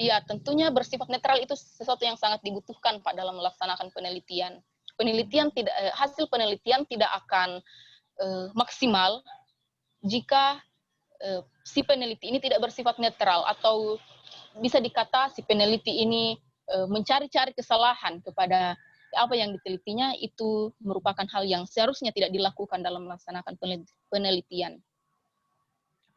Iya, tentunya bersifat netral itu sesuatu yang sangat dibutuhkan Pak dalam melaksanakan penelitian. Hasil penelitian tidak akan maksimal jika si peneliti ini tidak bersifat netral, atau bisa dikata si peneliti ini mencari-cari kesalahan kepada apa yang ditelitinya, itu merupakan hal yang seharusnya tidak dilakukan dalam melaksanakan penelitian.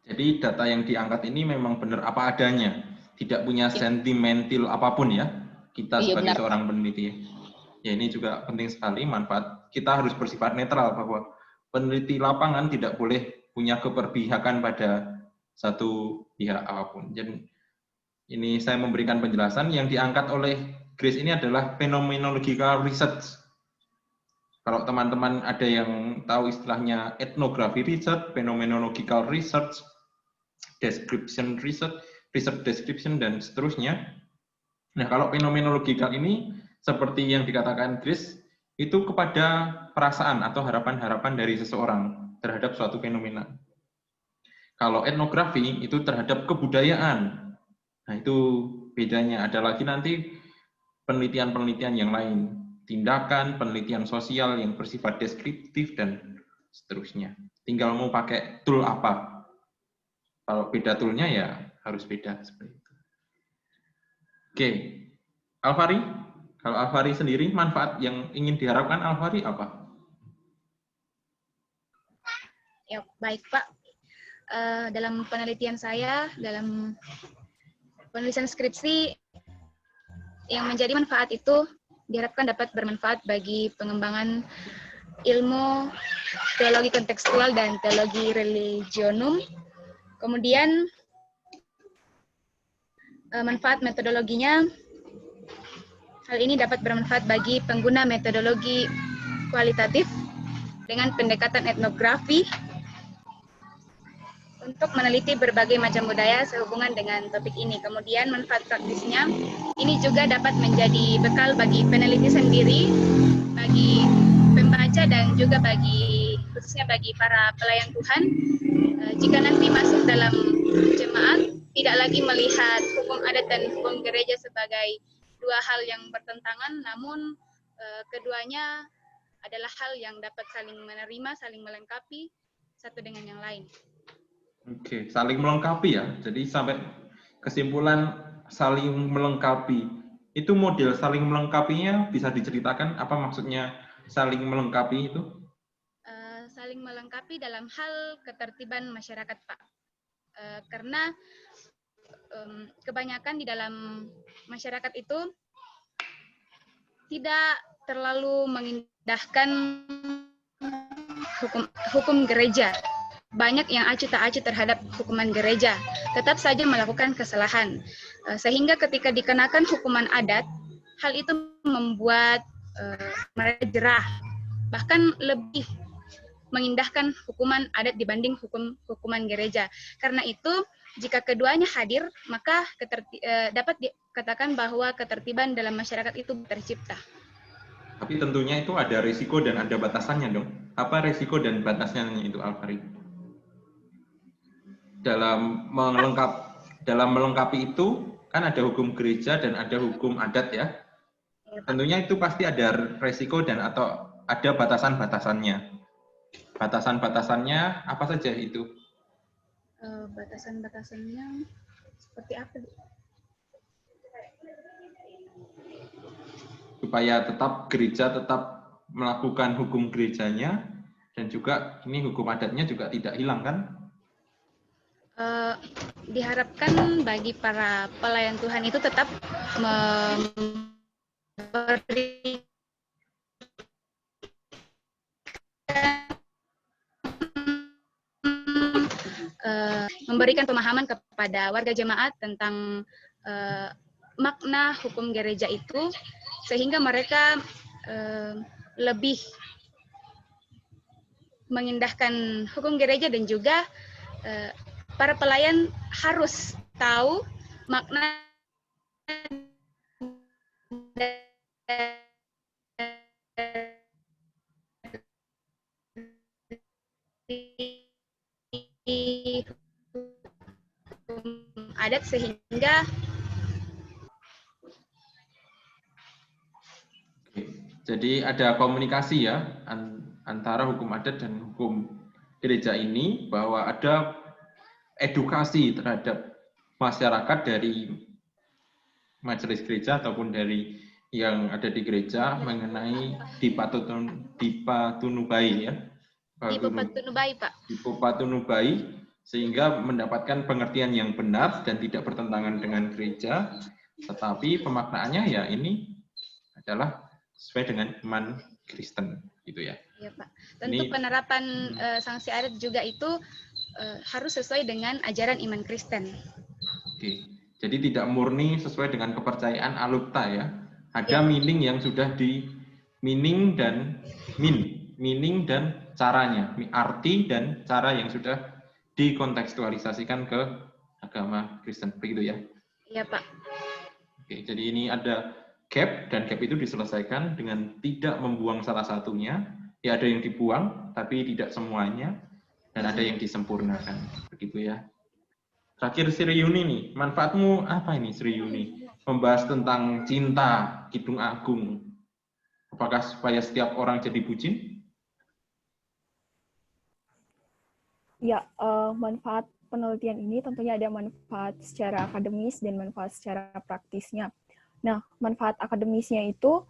Jadi data yang diangkat ini memang benar apa adanya, tidak punya sentimental apapun ya, kita sebagai seorang peneliti. Ya ini juga penting sekali, manfaat kita harus bersifat netral, bahwa peneliti lapangan tidak boleh punya keberpihakan pada satu pihak apapun. Jadi ini saya memberikan penjelasan yang diangkat oleh Grace ini adalah phenomenological research. Kalau teman-teman ada yang tahu istilahnya ethnography research, phenomenological research, description research, research description, dan seterusnya. Nah, kalau phenomenological ini, seperti yang dikatakan Grace, itu kepada perasaan atau harapan-harapan dari seseorang terhadap suatu fenomena. Kalau etnografi itu terhadap kebudayaan. Nah, itu bedanya. Ada lagi nanti penelitian-penelitian yang lain. Tindakan, penelitian sosial yang bersifat deskriptif, dan seterusnya. Tinggal mau pakai tool apa. Kalau beda toolnya ya harus beda seperti itu. Oke, Alvari, kalau Alvari sendiri manfaat yang ingin diharapkan Alvari apa? Ya, baik Pak. Dalam penelitian saya, dalam penulisan skripsi, yang menjadi manfaat itu diharapkan dapat bermanfaat bagi pengembangan ilmu teologi kontekstual dan teologi religionum. Kemudian manfaat metodologinya, hal ini dapat bermanfaat bagi pengguna metodologi kualitatif dengan pendekatan etnografi untuk meneliti berbagai macam budaya sehubungan dengan topik ini. Kemudian manfaat praktisnya, ini juga dapat menjadi bekal bagi peneliti sendiri, bagi pembaca, dan juga khususnya bagi para pelayan Tuhan. Jika nanti masuk dalam jemaat, tidak lagi melihat hukum adat dan hukum gereja sebagai dua hal yang bertentangan, namun keduanya adalah hal yang dapat saling menerima, saling melengkapi satu dengan yang lain. Oke, saling melengkapi ya. Jadi sampai kesimpulan saling melengkapi. Itu model saling melengkapinya bisa diceritakan apa maksudnya saling melengkapi itu? Saling melengkapi dalam hal ketertiban masyarakat, Pak. Karena kebanyakan di dalam masyarakat itu tidak terlalu mengindahkan hukum gereja. Banyak yang acuh tak acuh terhadap hukuman gereja, tetap saja melakukan kesalahan. Sehingga ketika dikenakan hukuman adat, hal itu membuat mereka jerah, bahkan lebih mengindahkan hukuman adat dibanding hukuman gereja. Karena itu, jika keduanya hadir, maka dapat dikatakan bahwa ketertiban dalam masyarakat itu tercipta. Tapi tentunya itu ada risiko dan ada batasannya dong. Apa risiko dan batasnya itu, Alfari? Dalam melengkapi itu kan ada hukum gereja dan ada hukum adat ya. Tentunya itu pasti ada risiko dan atau ada batasan-batasannya. Batasan-batasannya apa saja itu? Batasan-batasannya seperti apa? Supaya gereja tetap melakukan hukum gerejanya dan juga ini hukum adatnya juga tidak hilang kan? Diharapkan bagi para pelayan Tuhan itu tetap memberikan pemahaman kepada warga jemaat tentang makna hukum gereja itu, sehingga mereka lebih mengindahkan hukum gereja, dan juga para pelayan harus tahu makna adat, sehingga jadi ada komunikasi ya antara hukum adat dan hukum gereja ini, bahwa ada edukasi terhadap masyarakat dari majelis gereja ataupun dari yang ada di gereja mengenai Dipatunubai ya. Dipatunubai, Pak. Dipatunubai, sehingga mendapatkan pengertian yang benar dan tidak bertentangan dengan gereja, tetapi pemaknaannya ya ini adalah sesuai dengan iman Kristen gitu ya. Iya, Pak. Tentu penerapan sanksi adat juga itu harus sesuai dengan ajaran iman Kristen. Oke. Jadi tidak murni sesuai dengan kepercayaan alukta ya. Ada meaning yang sudah di meaning dan caranya, arti dan cara yang sudah dikontekstualisasikan ke agama Kristen, begitu ya? Iya, Pak. Oke, jadi ini ada gap, dan gap itu diselesaikan dengan tidak membuang salah satunya. Ya, ada yang dibuang, tapi tidak semuanya, dan ada yang disempurnakan, begitu ya. Terakhir Sri Yuni nih, manfaatmu apa ini Sri Yuni? Membahas tentang cinta Kidung Agung. Apakah supaya setiap orang jadi bucin? Ya, manfaat penelitian ini tentunya ada manfaat secara akademis dan manfaat secara praktisnya. Nah, manfaat akademisnya itu,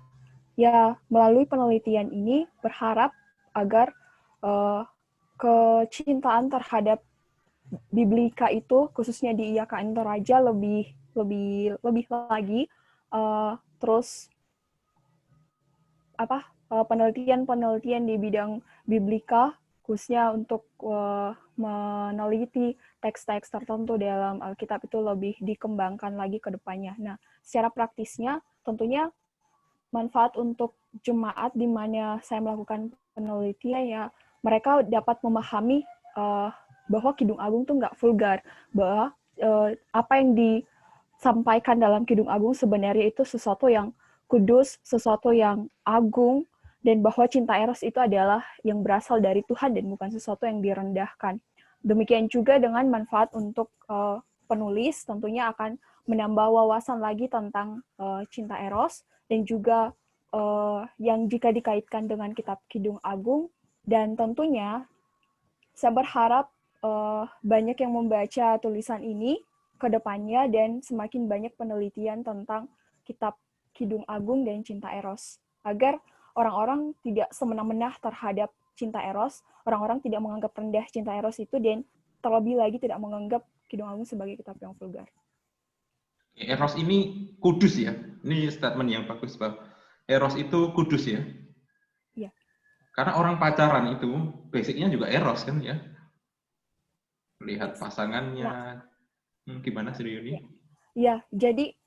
ya melalui penelitian ini berharap agar kecintaan terhadap Biblika itu, khususnya di IAKN Toraja, lebih lagi, terus penelitian di bidang Biblika, khususnya untuk meneliti teks-teks tertentu dalam Alkitab itu lebih dikembangkan lagi ke depannya. Nah, secara praktisnya tentunya manfaat untuk jemaat di mana saya melakukan penelitian, ya mereka dapat memahami bahwa Kidung Agung tuh nggak vulgar, bahwa apa yang disampaikan dalam Kidung Agung sebenarnya itu sesuatu yang kudus, sesuatu yang agung, dan bahwa cinta eros itu adalah yang berasal dari Tuhan dan bukan sesuatu yang direndahkan. Demikian juga dengan manfaat untuk penulis, tentunya akan menambah wawasan lagi tentang cinta eros, dan juga yang jika dikaitkan dengan kitab Kidung Agung, dan tentunya saya berharap banyak yang membaca tulisan ini ke depannya, dan semakin banyak penelitian tentang kitab Kidung Agung dan cinta eros, agar orang-orang tidak semena-mena terhadap cinta eros, orang-orang tidak menganggap rendah cinta eros itu, dan terlebih lagi tidak menganggap Kidung Agung sebagai kitab yang vulgar. Eros ini kudus ya, ini statement yang bagus, Pak. Eros itu kudus ya? Iya. Karena orang pacaran itu basicnya juga eros kan ya? Lihat pasangannya, gimana Sri Yuni? Ya, jadi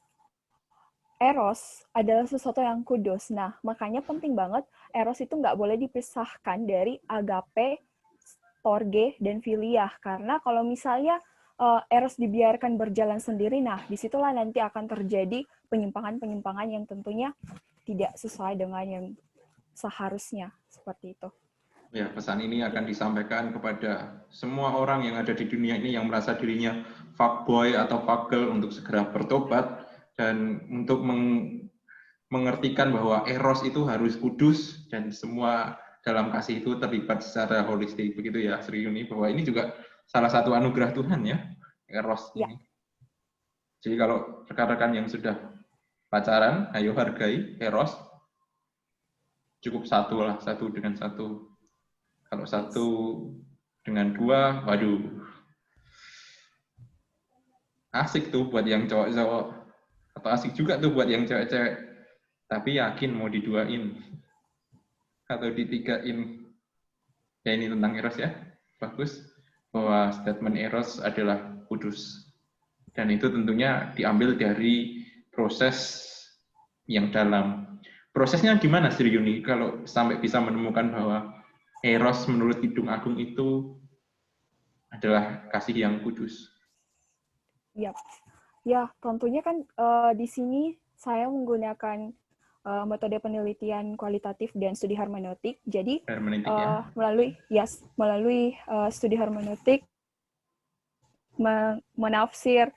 eros adalah sesuatu yang kudus. Nah, makanya penting banget eros itu nggak boleh dipisahkan dari agape, storge, dan filiah. Karena kalau misalnya eros dibiarkan berjalan sendiri, nah disitulah nanti akan terjadi penyimpangan-penyimpangan yang tentunya tidak sesuai dengan yang seharusnya, seperti itu. Ya, pesan ini akan disampaikan kepada semua orang yang ada di dunia ini yang merasa dirinya fuckboy atau fuckgirl untuk segera bertobat dan untuk mengertikan bahwa eros itu harus kudus dan semua dalam kasih itu terlibat secara holistik. Begitu ya, Sri Yuni, bahwa ini juga salah satu anugerah Tuhan ya, eros Ya. ini. Jadi kalau rekan-rekan yang sudah pacaran, ayo hargai eros. Cukup satu lah, satu dengan satu. Kalau satu dengan dua, waduh. Asik tuh buat yang cowok-cowok. Atau asik juga tuh buat yang cewek-cewek. Tapi yakin mau diduain. Atau ditigain. Ya ini tentang eros ya. Bagus. Bahwa statement eros adalah kudus. Dan itu tentunya diambil dari proses yang dalam. Prosesnya gimana Sri Yuni kalau sampai bisa menemukan bahwa eros menurut Kidung Agung itu adalah kasih yang kudus? Ya, ya tentunya kan di sini saya menggunakan metode penelitian kualitatif dan studi hermeneutik. Jadi Hermeneutik ya. melalui studi hermeneutik menafsir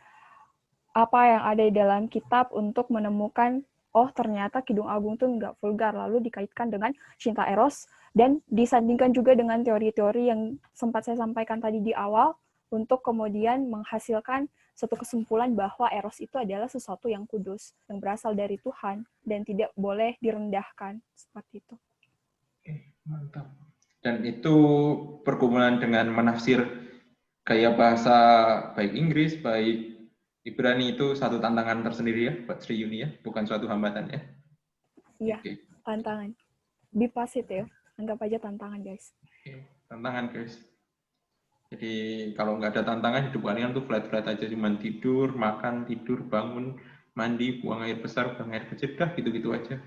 apa yang ada di dalam kitab untuk menemukan ternyata Kidung Agung itu nggak vulgar, lalu dikaitkan dengan cinta eros dan disandingkan juga dengan teori-teori yang sempat saya sampaikan tadi di awal untuk kemudian menghasilkan suatu kesimpulan bahwa eros itu adalah sesuatu yang kudus, yang berasal dari Tuhan dan tidak boleh direndahkan, seperti itu. Mantap. Dan itu pergumulan dengan menafsir gaya bahasa baik Inggris, baik Ibrani itu satu tantangan tersendiri ya buat Sri Yuni ya, bukan suatu hambatan ya. Iya, tantangan. Be positive, anggap aja tantangan guys. Tantangan guys. Jadi kalau nggak ada tantangan, hidup kalian tuh flat-flat aja, cuma tidur, makan, tidur, bangun, mandi, buang air besar, buang air kecil, dah gitu-gitu aja.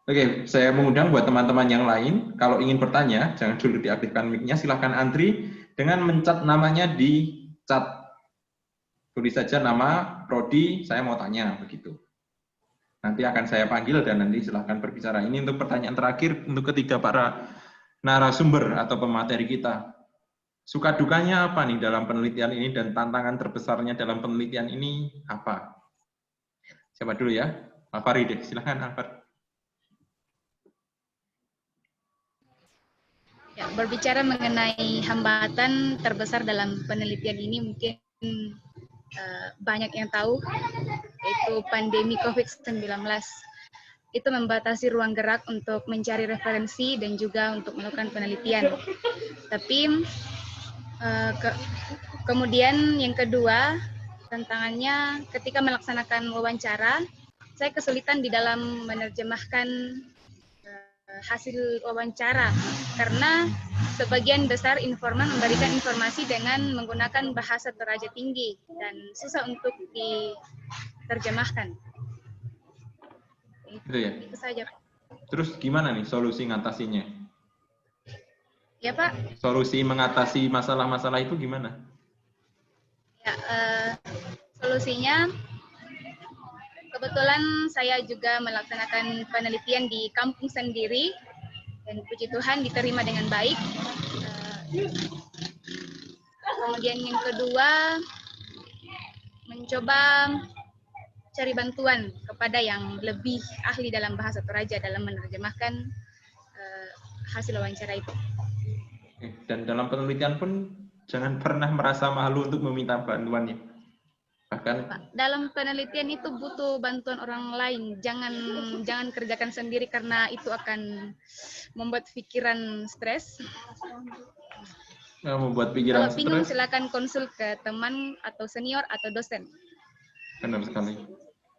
Oke, saya mengundang buat teman-teman yang lain, kalau ingin bertanya, jangan dulu diaktifkan mic-nya, silahkan antri dengan mencat namanya di chat. Tulis saja nama, prodi, saya mau tanya, begitu. Nanti akan saya panggil dan nanti silahkan berbicara. Ini untuk pertanyaan terakhir, untuk ketiga para narasumber atau pemateri kita. Suka dukanya apa nih dalam penelitian ini dan tantangan terbesarnya dalam penelitian ini apa? Siapa dulu ya? Alfari deh, silahkan Alfari. Ya, berbicara mengenai hambatan terbesar dalam penelitian ini mungkin banyak yang tahu, yaitu pandemi COVID-19. Itu membatasi ruang gerak untuk mencari referensi dan juga untuk melakukan penelitian. Tapi kemudian yang kedua, tantangannya ketika melaksanakan wawancara, saya kesulitan di dalam menerjemahkan hasil wawancara karena sebagian besar informan memberikan informasi dengan menggunakan bahasa Toraja tinggi dan susah untuk diterjemahkan. Itu ya. Itu saja. Terus gimana nih solusi ngatasinya? Ya Pak. Solusi mengatasi masalah-masalah itu gimana? Ya, solusinya kebetulan saya juga melaksanakan penelitian di kampung sendiri dan puji Tuhan diterima dengan baik. Kemudian yang kedua, mencoba cari bantuan kepada yang lebih ahli dalam bahasa Toraja dalam menerjemahkan hasil wawancara itu. Dan dalam penelitian pun jangan pernah merasa malu untuk meminta bantuannya. Bahkan dalam penelitian itu butuh bantuan orang lain. Jangan kerjakan sendiri karena itu akan membuat pikiran stres. Membuat pikiran Kalau bingung stres. silakan konsul ke teman atau senior atau dosen. Benar sekali.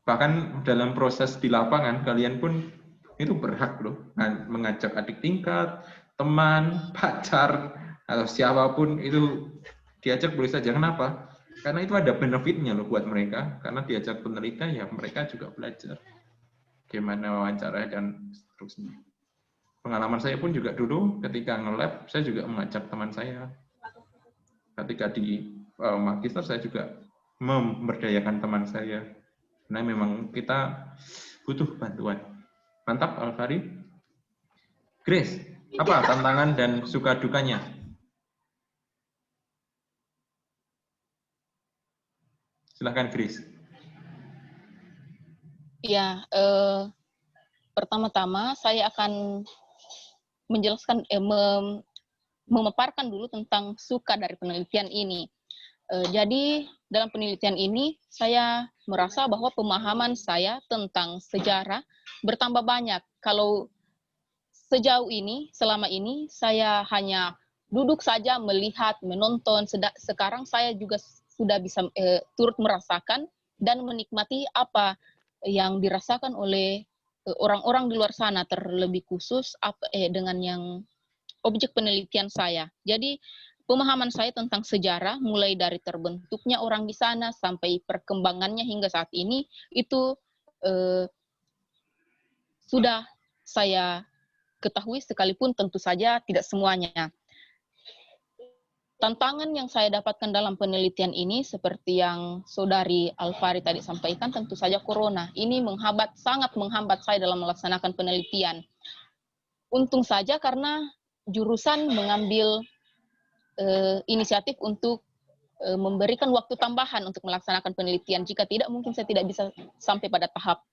Bahkan dalam proses di lapangan kalian pun itu berhak loh mengajak adik tingkat, teman, pacar atau siapapun itu diajak boleh saja. Kenapa? Karena itu ada benefitnya loh buat mereka. Karena diajak penelitian ya mereka juga belajar gimana wawancara dan seterusnya. Pengalaman saya pun juga dulu ketika nge-lab saya juga mengajak teman saya. Ketika di magister saya juga memberdayakan teman saya. Karena memang kita butuh bantuan. Mantap, Alfari. Grace, apa tantangan dan suka dukanya? Silahkan, Grace. Ya, pertama-tama saya akan menjelaskan, memaparkan dulu tentang suka dari penelitian ini. Jadi dalam penelitian ini saya merasa bahwa pemahaman saya tentang sejarah bertambah banyak. Kalau sejauh ini, selama ini saya hanya duduk saja melihat, menonton. Sekarang saya juga sudah bisa turut merasakan dan menikmati apa yang dirasakan oleh orang-orang di luar sana, terlebih khusus dengan yang objek penelitian saya. Jadi pemahaman saya tentang sejarah, mulai dari terbentuknya orang di sana sampai perkembangannya hingga saat ini, itu sudah saya ketahui, sekalipun tentu saja tidak semuanya. Tantangan yang saya dapatkan dalam penelitian ini, seperti yang Saudari Alfari tadi sampaikan, tentu saja Corona. Ini sangat menghambat saya dalam melaksanakan penelitian. Untung saja karena jurusan mengambil inisiatif untuk memberikan waktu tambahan untuk melaksanakan penelitian. Jika tidak, mungkin saya tidak bisa sampai pada tahap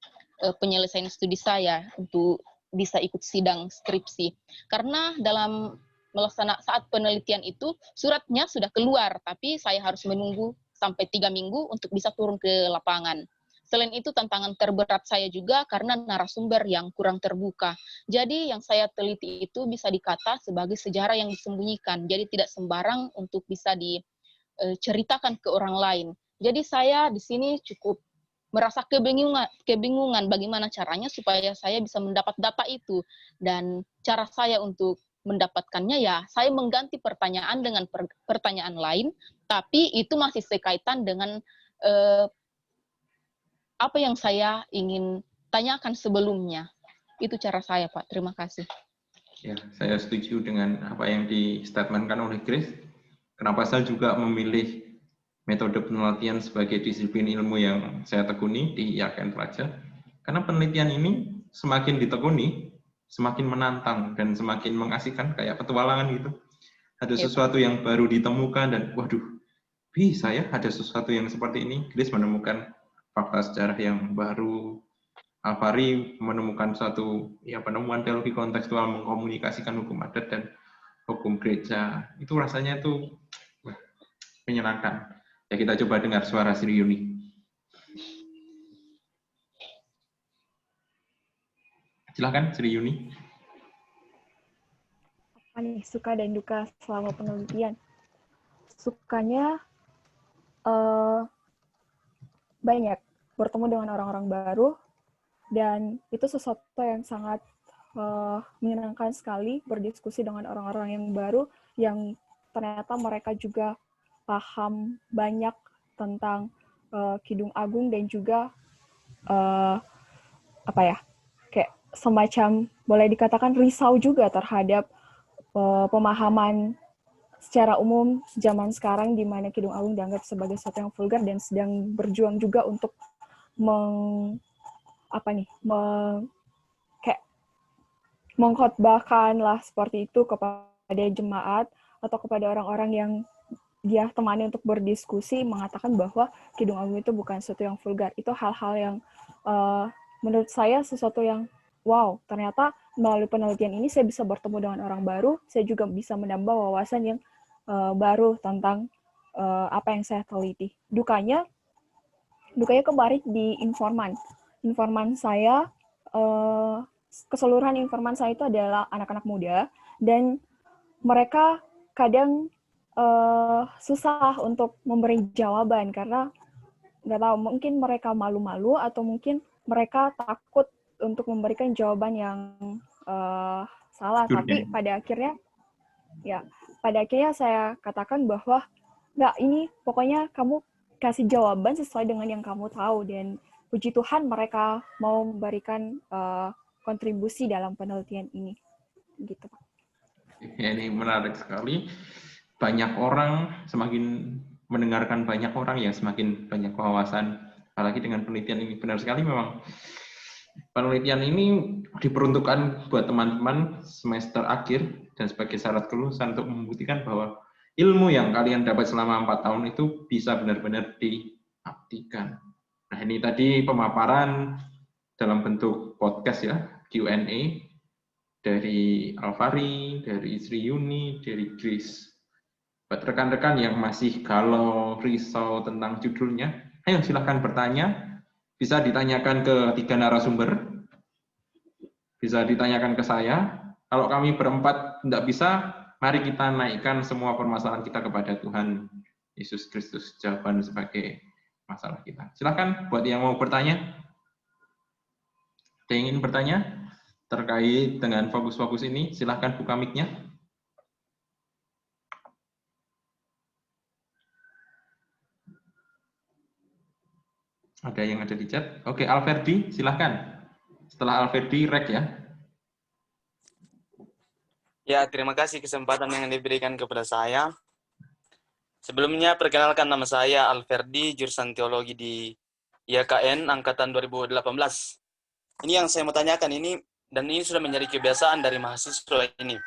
penyelesaian studi saya untuk bisa ikut sidang skripsi. Karena dalam saat penelitian itu, suratnya sudah keluar, tapi saya harus menunggu sampai 3 minggu untuk bisa turun ke lapangan. Selain itu, tantangan terberat saya juga karena narasumber yang kurang terbuka. Jadi yang saya teliti itu bisa dikata sebagai sejarah yang disembunyikan. Jadi tidak sembarang untuk bisa diceritakan ke orang lain. Jadi saya di sini cukup merasa kebingungan bagaimana caranya supaya saya bisa mendapat data itu. Dan cara saya untuk mendapatkannya ya, saya mengganti pertanyaan dengan pertanyaan lain, tapi itu masih sekaitan dengan apa yang saya ingin tanyakan sebelumnya. Itu cara saya, Pak. Terima kasih. Ya, saya setuju dengan apa yang di-statementkan oleh Grace. Kenapa saya juga memilih metode penelitian sebagai disiplin ilmu yang saya tekuni di IAKN Pelajar. Karena penelitian ini semakin ditekuni, semakin menantang dan semakin mengasihkan, kayak petualangan gitu. Ada sesuatu yang baru ditemukan dan waduh, bisa ya ada sesuatu yang seperti ini. Grace menemukan fakta sejarah yang baru. Alfari menemukan suatu penemuan teologi kontekstual mengkomunikasikan hukum adat dan hukum gereja. Itu rasanya itu menyenangkan. Ya, kita coba dengar suara Sri Yuni. Silakan Sri Yuni. Apa nih suka dan duka selama penelitian? Sukanya banyak, bertemu dengan orang-orang baru, dan itu sesuatu yang sangat menyenangkan sekali, berdiskusi dengan orang-orang yang baru, yang ternyata mereka juga paham banyak tentang Kidung Agung dan juga kayak semacam boleh dikatakan risau juga terhadap pemahaman secara umum zaman sekarang di mana Kidung Agung dianggap sebagai sesuatu yang vulgar dan sedang berjuang juga untuk mengkhotbahkan lah seperti itu kepada jemaat atau kepada orang-orang yang dia temani untuk berdiskusi, mengatakan bahwa Kidung Agung itu bukan sesuatu yang vulgar. Itu hal-hal yang menurut saya sesuatu yang wow, ternyata melalui penelitian ini saya bisa bertemu dengan orang baru, saya juga bisa menambah wawasan yang baru tentang apa yang saya teliti. Dukanya kemarin di informan saya, keseluruhan informan saya itu adalah anak-anak muda, dan mereka kadang susah untuk memberi jawaban karena nggak tahu, mungkin mereka malu-malu atau mungkin mereka takut untuk memberikan jawaban yang salah. Tapi pada akhirnya saya katakan bahwa nggak, ini pokoknya kamu kasih jawaban sesuai dengan yang kamu tahu, dan puji Tuhan mereka mau memberikan kontribusi dalam penelitian ini. Gitu, Pak. Ya, ini menarik sekali. Banyak orang, semakin mendengarkan banyak orang ya semakin banyak wawasan. Apalagi dengan penelitian ini, benar sekali memang Penelitian ini diperuntukkan buat teman-teman semester akhir dan sebagai syarat kelulusan untuk membuktikan bahwa ilmu yang kalian dapat selama 4 tahun itu bisa benar-benar diabdikan. Nah, ini tadi pemaparan dalam bentuk podcast ya, Q&A dari Alvari, dari Sri Yuni, dari Grace. Buat rekan-rekan yang masih galau, risau tentang judulnya, ayo silahkan bertanya. Bisa ditanyakan ke 3 narasumber, bisa ditanyakan ke saya. Kalau kami berempat tidak bisa, mari kita naikkan semua permasalahan kita kepada Tuhan Yesus Kristus, jawaban sebagai masalah kita. Silahkan buat yang mau bertanya. Ada yang ingin bertanya terkait dengan fokus-fokus ini, silahkan buka mic-nya. Ada yang ada di chat. Oke, Alverdi, silahkan. Setelah Alverdi, Rek ya. Ya, terima kasih kesempatan yang diberikan kepada saya. Sebelumnya, perkenalkan nama saya Alverdi, jurusan teologi di IAKN Angkatan 2018. Ini yang saya mau tanyakan ini, dan ini sudah menjadi kebiasaan dari mahasiswa ini.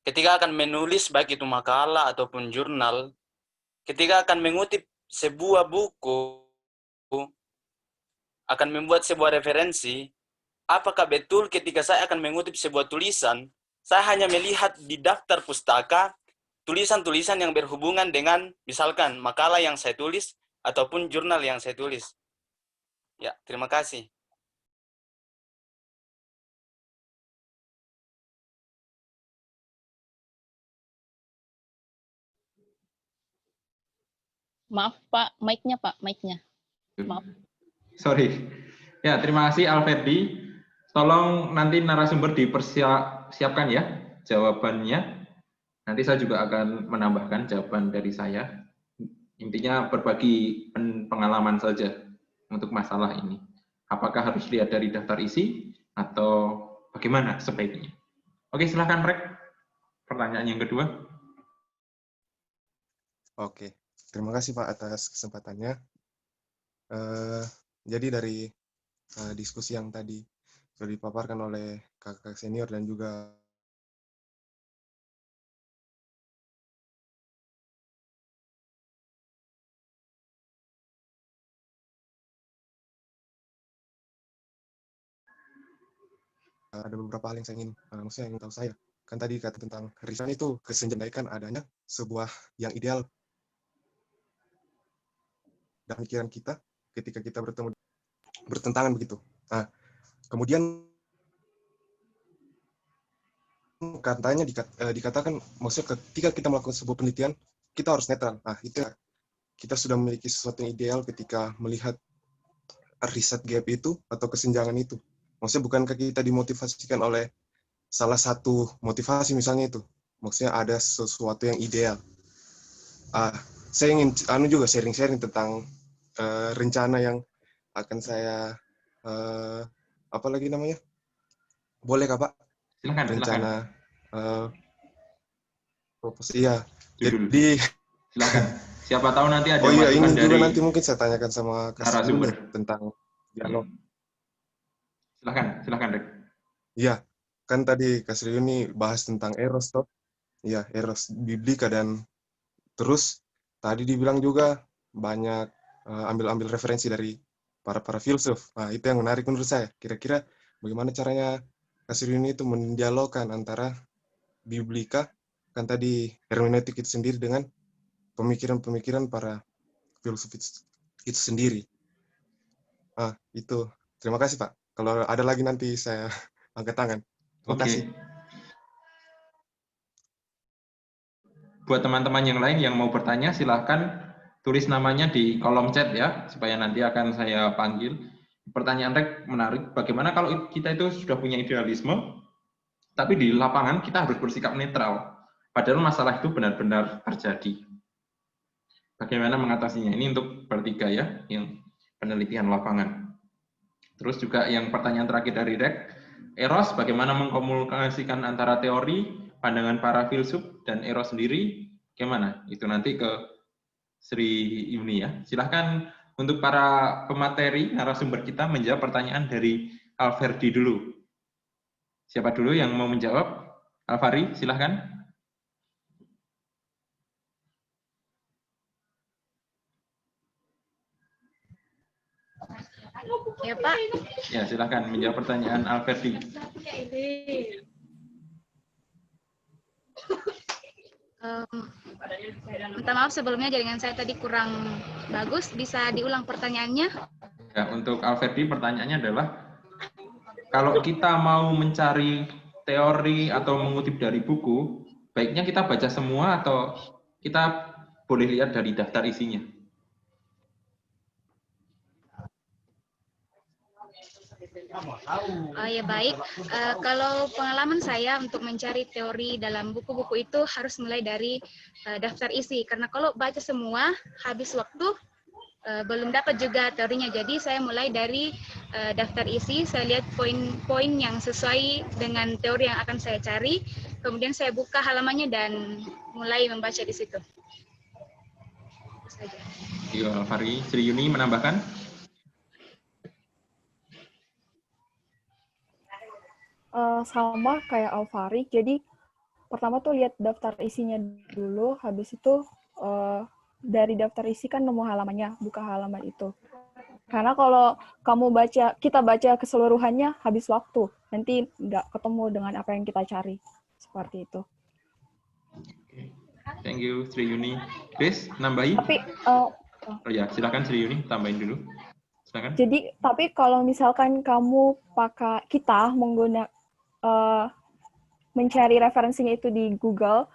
Ketika akan menulis, baik itu makalah ataupun jurnal, ketika akan mengutip sebuah buku, akan membuat sebuah referensi, apakah betul ketika saya akan mengutip sebuah tulisan, saya hanya melihat di daftar pustaka, tulisan-tulisan yang berhubungan dengan, misalkan, makalah yang saya tulis, ataupun jurnal yang saya tulis. Ya, terima kasih. Maaf Pak, mic-nya Pak, mic-nya. Maaf. Sorry. Ya, terima kasih Alverdi. Tolong nanti narasumber dipersiapkan ya jawabannya. Nanti saya juga akan menambahkan jawaban dari saya. Intinya berbagi pengalaman saja untuk masalah ini. Apakah harus lihat dari daftar isi atau bagaimana sebaiknya? Oke, silahkan Rek. Pertanyaan yang kedua. Oke, terima kasih Pak atas kesempatannya. Jadi dari diskusi yang tadi sudah dipaparkan oleh kakak senior dan juga ada beberapa hal yang saya ingin, maksudnya yang tahu saya. Kan tadi kata tentang riset itu kesenjangan adanya sebuah yang ideal dalam pikiran kita ketika kita bertentangan begitu. Nah, kemudian katanya dikatakan, maksudnya ketika kita melakukan sebuah penelitian, kita harus netral. Nah, itu kita sudah memiliki sesuatu yang ideal ketika melihat riset gap itu atau kesenjangan itu. Maksudnya bukankah kita dimotivasikan oleh salah satu motivasi misalnya itu, maksudnya ada sesuatu yang ideal. Saya ingin juga sharing-sharing tentang rencana yang akan saya apa lagi namanya? Boleh Kak Pak? Silakan. Rencana proposal. Iya. Jadi silakan. Siapa tahu nanti ada masukan ini dari juga nanti mungkin saya tanyakan sama narasumber tentang dialog. Silakan Rek. Iya, kan tadi Kak Sri ini bahas tentang eros toh. Iya, eros biblika, dan terus tadi dibilang juga banyak ambil referensi dari para filsuf. Nah, itu yang menarik menurut saya. Kira-kira bagaimana caranya Kak Sri ini itu mendialogkan antara biblika, kan tadi hermeneutik itu sendiri, dengan pemikiran-pemikiran para filsuf itu sendiri. Itu. Terima kasih Pak. Kalau ada lagi nanti saya angkat tangan. Terima kasih. Buat teman-teman yang lain yang mau bertanya, silahkan tulis namanya di kolom chat ya, supaya nanti akan saya panggil. Pertanyaan Rek menarik, bagaimana kalau kita itu sudah punya idealisme, tapi di lapangan kita harus bersikap netral, padahal masalah itu benar-benar terjadi. Bagaimana mengatasinya? Ini untuk bertiga ya, yang penelitian lapangan. Terus juga yang pertanyaan terakhir dari Rek, Eros bagaimana mengkomunikasikan antara teori, pandangan para filsuf, dan Eros sendiri, bagaimana? Itu nanti ke Sri Yuni ya. Silahkan untuk para pemateri, narasumber kita menjawab pertanyaan dari Alferdi dulu. Siapa dulu yang mau menjawab? Alfari, silahkan. Ya Pak. Ya, silahkan menjawab pertanyaan Alferdi. Minta maaf sebelumnya jaringan saya tadi kurang bagus. Bisa diulang pertanyaannya? Ya, untuk Alferdi pertanyaannya adalah, kalau kita mau mencari teori atau mengutip dari buku, baiknya kita baca semua atau kita boleh lihat dari daftar isinya? Ya baik, kalau pengalaman saya untuk mencari teori dalam buku-buku itu harus mulai dari daftar isi, karena kalau baca semua habis waktu, belum dapat juga teorinya. Jadi saya mulai dari daftar isi, saya lihat poin-poin yang sesuai dengan teori yang akan saya cari, kemudian saya buka halamannya dan mulai membaca di situ. Itu saja. Iya, Alfari. Sri Yuni menambahkan? Sama kayak Alfari, jadi pertama tuh lihat daftar isinya dulu, habis itu dari daftar isi kan nemu halamannya, buka halaman itu. Karena kalau kita baca keseluruhannya habis waktu, nanti nggak ketemu dengan apa yang kita cari. Seperti itu. Okay. Thank you, Sri Yuni. Chris, nambahi? Tapi, oh ya, silakan Sri Yuni, tambahin dulu. Silakan. Jadi, tapi kalau misalkan kita mencari referensinya itu di Google,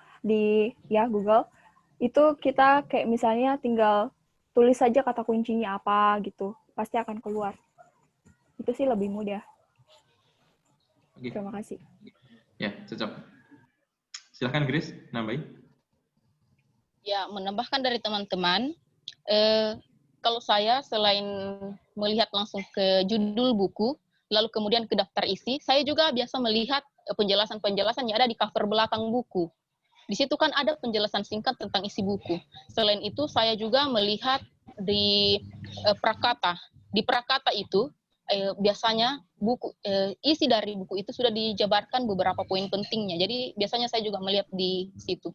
Google, itu kita kayak misalnya tinggal tulis saja kata kuncinya apa gitu, pasti akan keluar. Itu sih lebih mudah. Okay. Terima kasih. Ya, cocok. Silahkan Grace, nambahin. Ya, menambahkan dari teman-teman, kalau saya selain melihat langsung ke judul buku, lalu kemudian ke daftar isi, saya juga biasa melihat penjelasan-penjelasan yang ada di cover belakang buku. Di situ kan ada penjelasan singkat tentang isi buku. Selain itu, saya juga melihat di prakata. Di prakata itu, biasanya isi dari buku itu sudah dijabarkan beberapa poin pentingnya. Jadi, biasanya saya juga melihat di situ.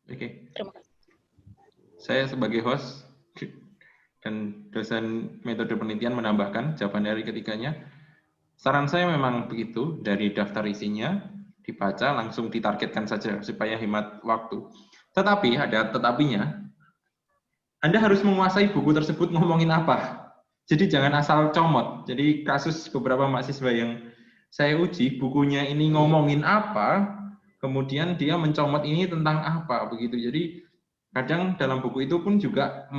Oke. Terima kasih. Saya sebagai host dan dosen metode penelitian menambahkan jawaban dari ketiganya. Saran saya memang begitu, dari daftar isinya dibaca langsung ditargetkan saja supaya hemat waktu. Tetapi ada tetapinya, Anda harus menguasai buku tersebut ngomongin apa. Jadi jangan asal comot. Jadi kasus beberapa mahasiswa yang saya uji, bukunya ini ngomongin apa, kemudian dia mencomot ini tentang apa, begitu. Jadi kadang dalam buku itu pun juga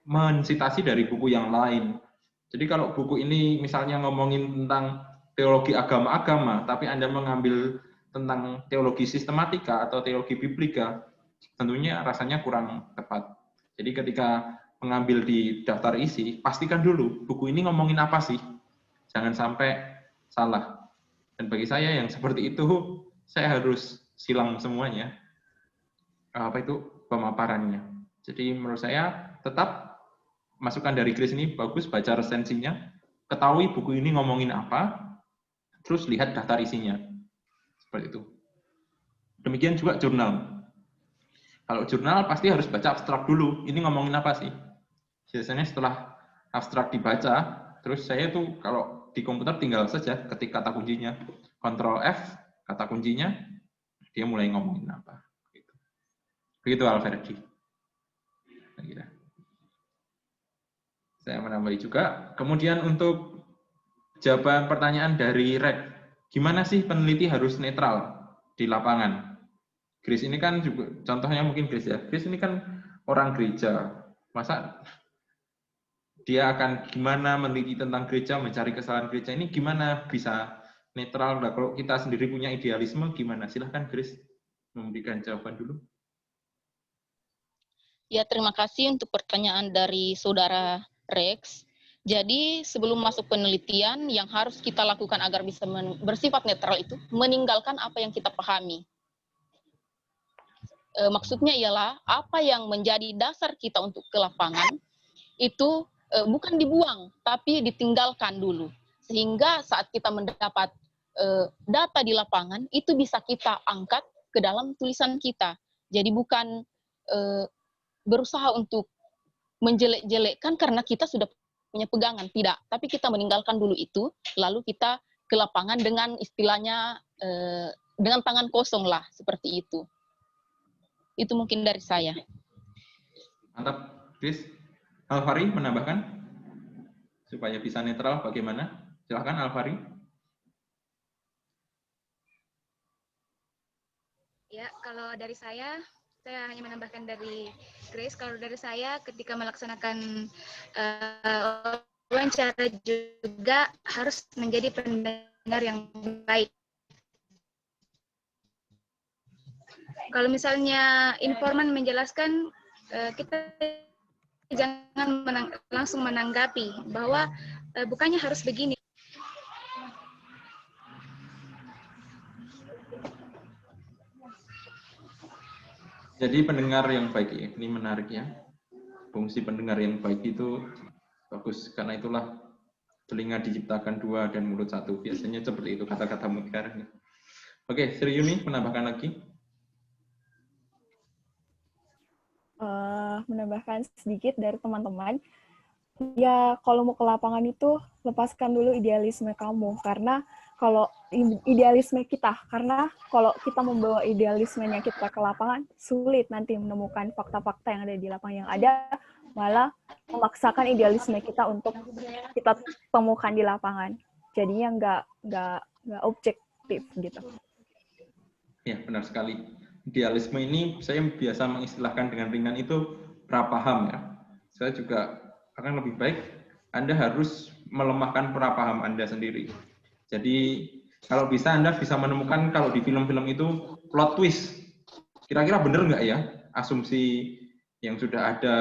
mensitasi dari buku yang lain. Jadi kalau buku ini misalnya ngomongin tentang teologi agama-agama, tapi Anda mengambil tentang teologi sistematika atau teologi biblika, tentunya rasanya kurang tepat. Jadi ketika mengambil di daftar isi, pastikan dulu buku ini ngomongin apa sih. Jangan sampai salah. Dan bagi saya yang seperti itu, saya harus silang semuanya. Pemaparannya. Jadi menurut saya tetap masukan dari Chris ini bagus, baca resensinya, ketahui buku ini ngomongin apa, terus lihat daftar isinya. Seperti itu. Demikian juga jurnal. Kalau jurnal pasti harus baca abstrak dulu. Ini ngomongin apa sih? Biasanya setelah abstrak dibaca, terus saya tuh kalau di komputer tinggal saja ketik kata kuncinya, Ctrl F, kata kuncinya, dia mulai ngomongin apa. Begitu Alferdi. Saya menambahi juga. Kemudian untuk jawaban pertanyaan dari Red, gimana sih peneliti harus netral di lapangan? Grace ini kan juga, contohnya mungkin Grace ya. Grace ini kan orang gereja. Masa dia akan gimana meneliti tentang gereja, mencari kesalahan gereja ini gimana bisa netral? Nah, kalau kita sendiri punya idealisme gimana? Silahkan Grace memberikan jawaban dulu. Ya, terima kasih untuk pertanyaan dari Saudara Rex. Jadi, sebelum masuk penelitian, yang harus kita lakukan agar bisa bersifat netral itu meninggalkan apa yang kita pahami. Maksudnya ialah apa yang menjadi dasar kita untuk ke lapangan, itu bukan dibuang, tapi ditinggalkan dulu. Sehingga saat kita mendapat data di lapangan, itu bisa kita angkat ke dalam tulisan kita. Jadi bukan berusaha untuk menjelek-jelekkan karena kita sudah punya pegangan, tidak. Tapi kita meninggalkan dulu itu, lalu kita ke lapangan dengan istilahnya dengan tangan kosong lah, seperti itu. Itu mungkin dari saya. Mantap, Chris. Alfari menambahkan supaya bisa netral bagaimana? Silahkan Alfari. Ya, kalau dari saya hanya menambahkan dari Grace. Kalau dari saya, ketika melaksanakan wawancara juga harus menjadi pendengar yang baik. Kalau misalnya informan menjelaskan, kita jangan langsung menanggapi bahwa bukannya harus begini. Jadi pendengar yang baik, ini menarik ya. Fungsi pendengar yang baik itu bagus, karena itulah telinga diciptakan dua dan mulut satu. Biasanya seperti itu kata-kata mutiara. Oke, Sri Yuni menambahkan lagi. Menambahkan sedikit dari teman-teman. Ya, kalau mau ke lapangan itu lepaskan dulu idealisme kamu, karena kalau kita membawa idealismenya kita ke lapangan, sulit nanti menemukan fakta-fakta yang ada di lapangan. Yang ada malah memaksakan idealisme kita untuk kita temukan di lapangan. Jadinya nggak objektif gitu. Ya, benar sekali. Idealisme ini saya biasa mengistilahkan dengan ringan itu prapaham ya. Saya juga akan lebih baik Anda harus melemahkan prapaham Anda sendiri. Jadi kalau bisa Anda bisa menemukan kalau di film-film itu plot twist. Kira-kira benar nggak ya asumsi yang sudah ada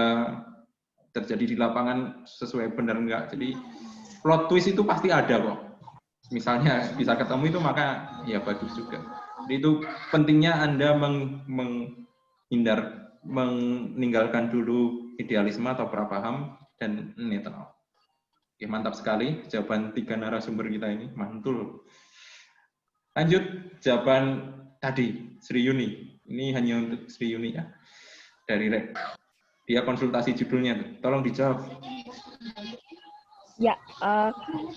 terjadi di lapangan sesuai benar nggak? Jadi plot twist itu pasti ada kok. Misalnya bisa ketemu itu maka ya bagus juga. Jadi itu pentingnya Anda meninggalkan dulu idealisme atau prapaham dan netral. Oke, mantap sekali jawaban 3 narasumber kita ini, mantul. Lanjut, jawaban tadi, Sri Yuni. Ini hanya untuk Sri Yuni ya, dari REK. Dia konsultasi judulnya, tolong dijawab. Ya,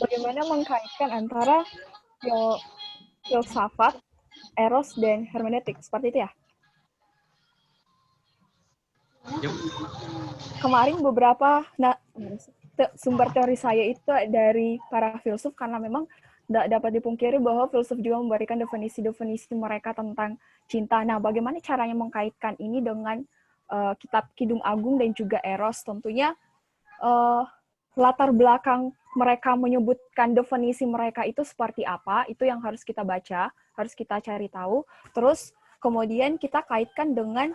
bagaimana mengkaitkan antara filsafat, eros, dan hermeneutik, seperti itu ya? Yuk. Kemarin beberapa sumber teori saya itu dari para filsuf, karena memang tidak dapat dipungkiri bahwa filsuf juga memberikan definisi-definisi mereka tentang cinta. Nah, bagaimana caranya mengkaitkan ini dengan kitab Kidung Agung dan juga Eros? Tentunya latar belakang mereka menyebutkan definisi mereka itu seperti apa, itu yang harus kita baca, harus kita cari tahu. Terus kemudian kita kaitkan dengan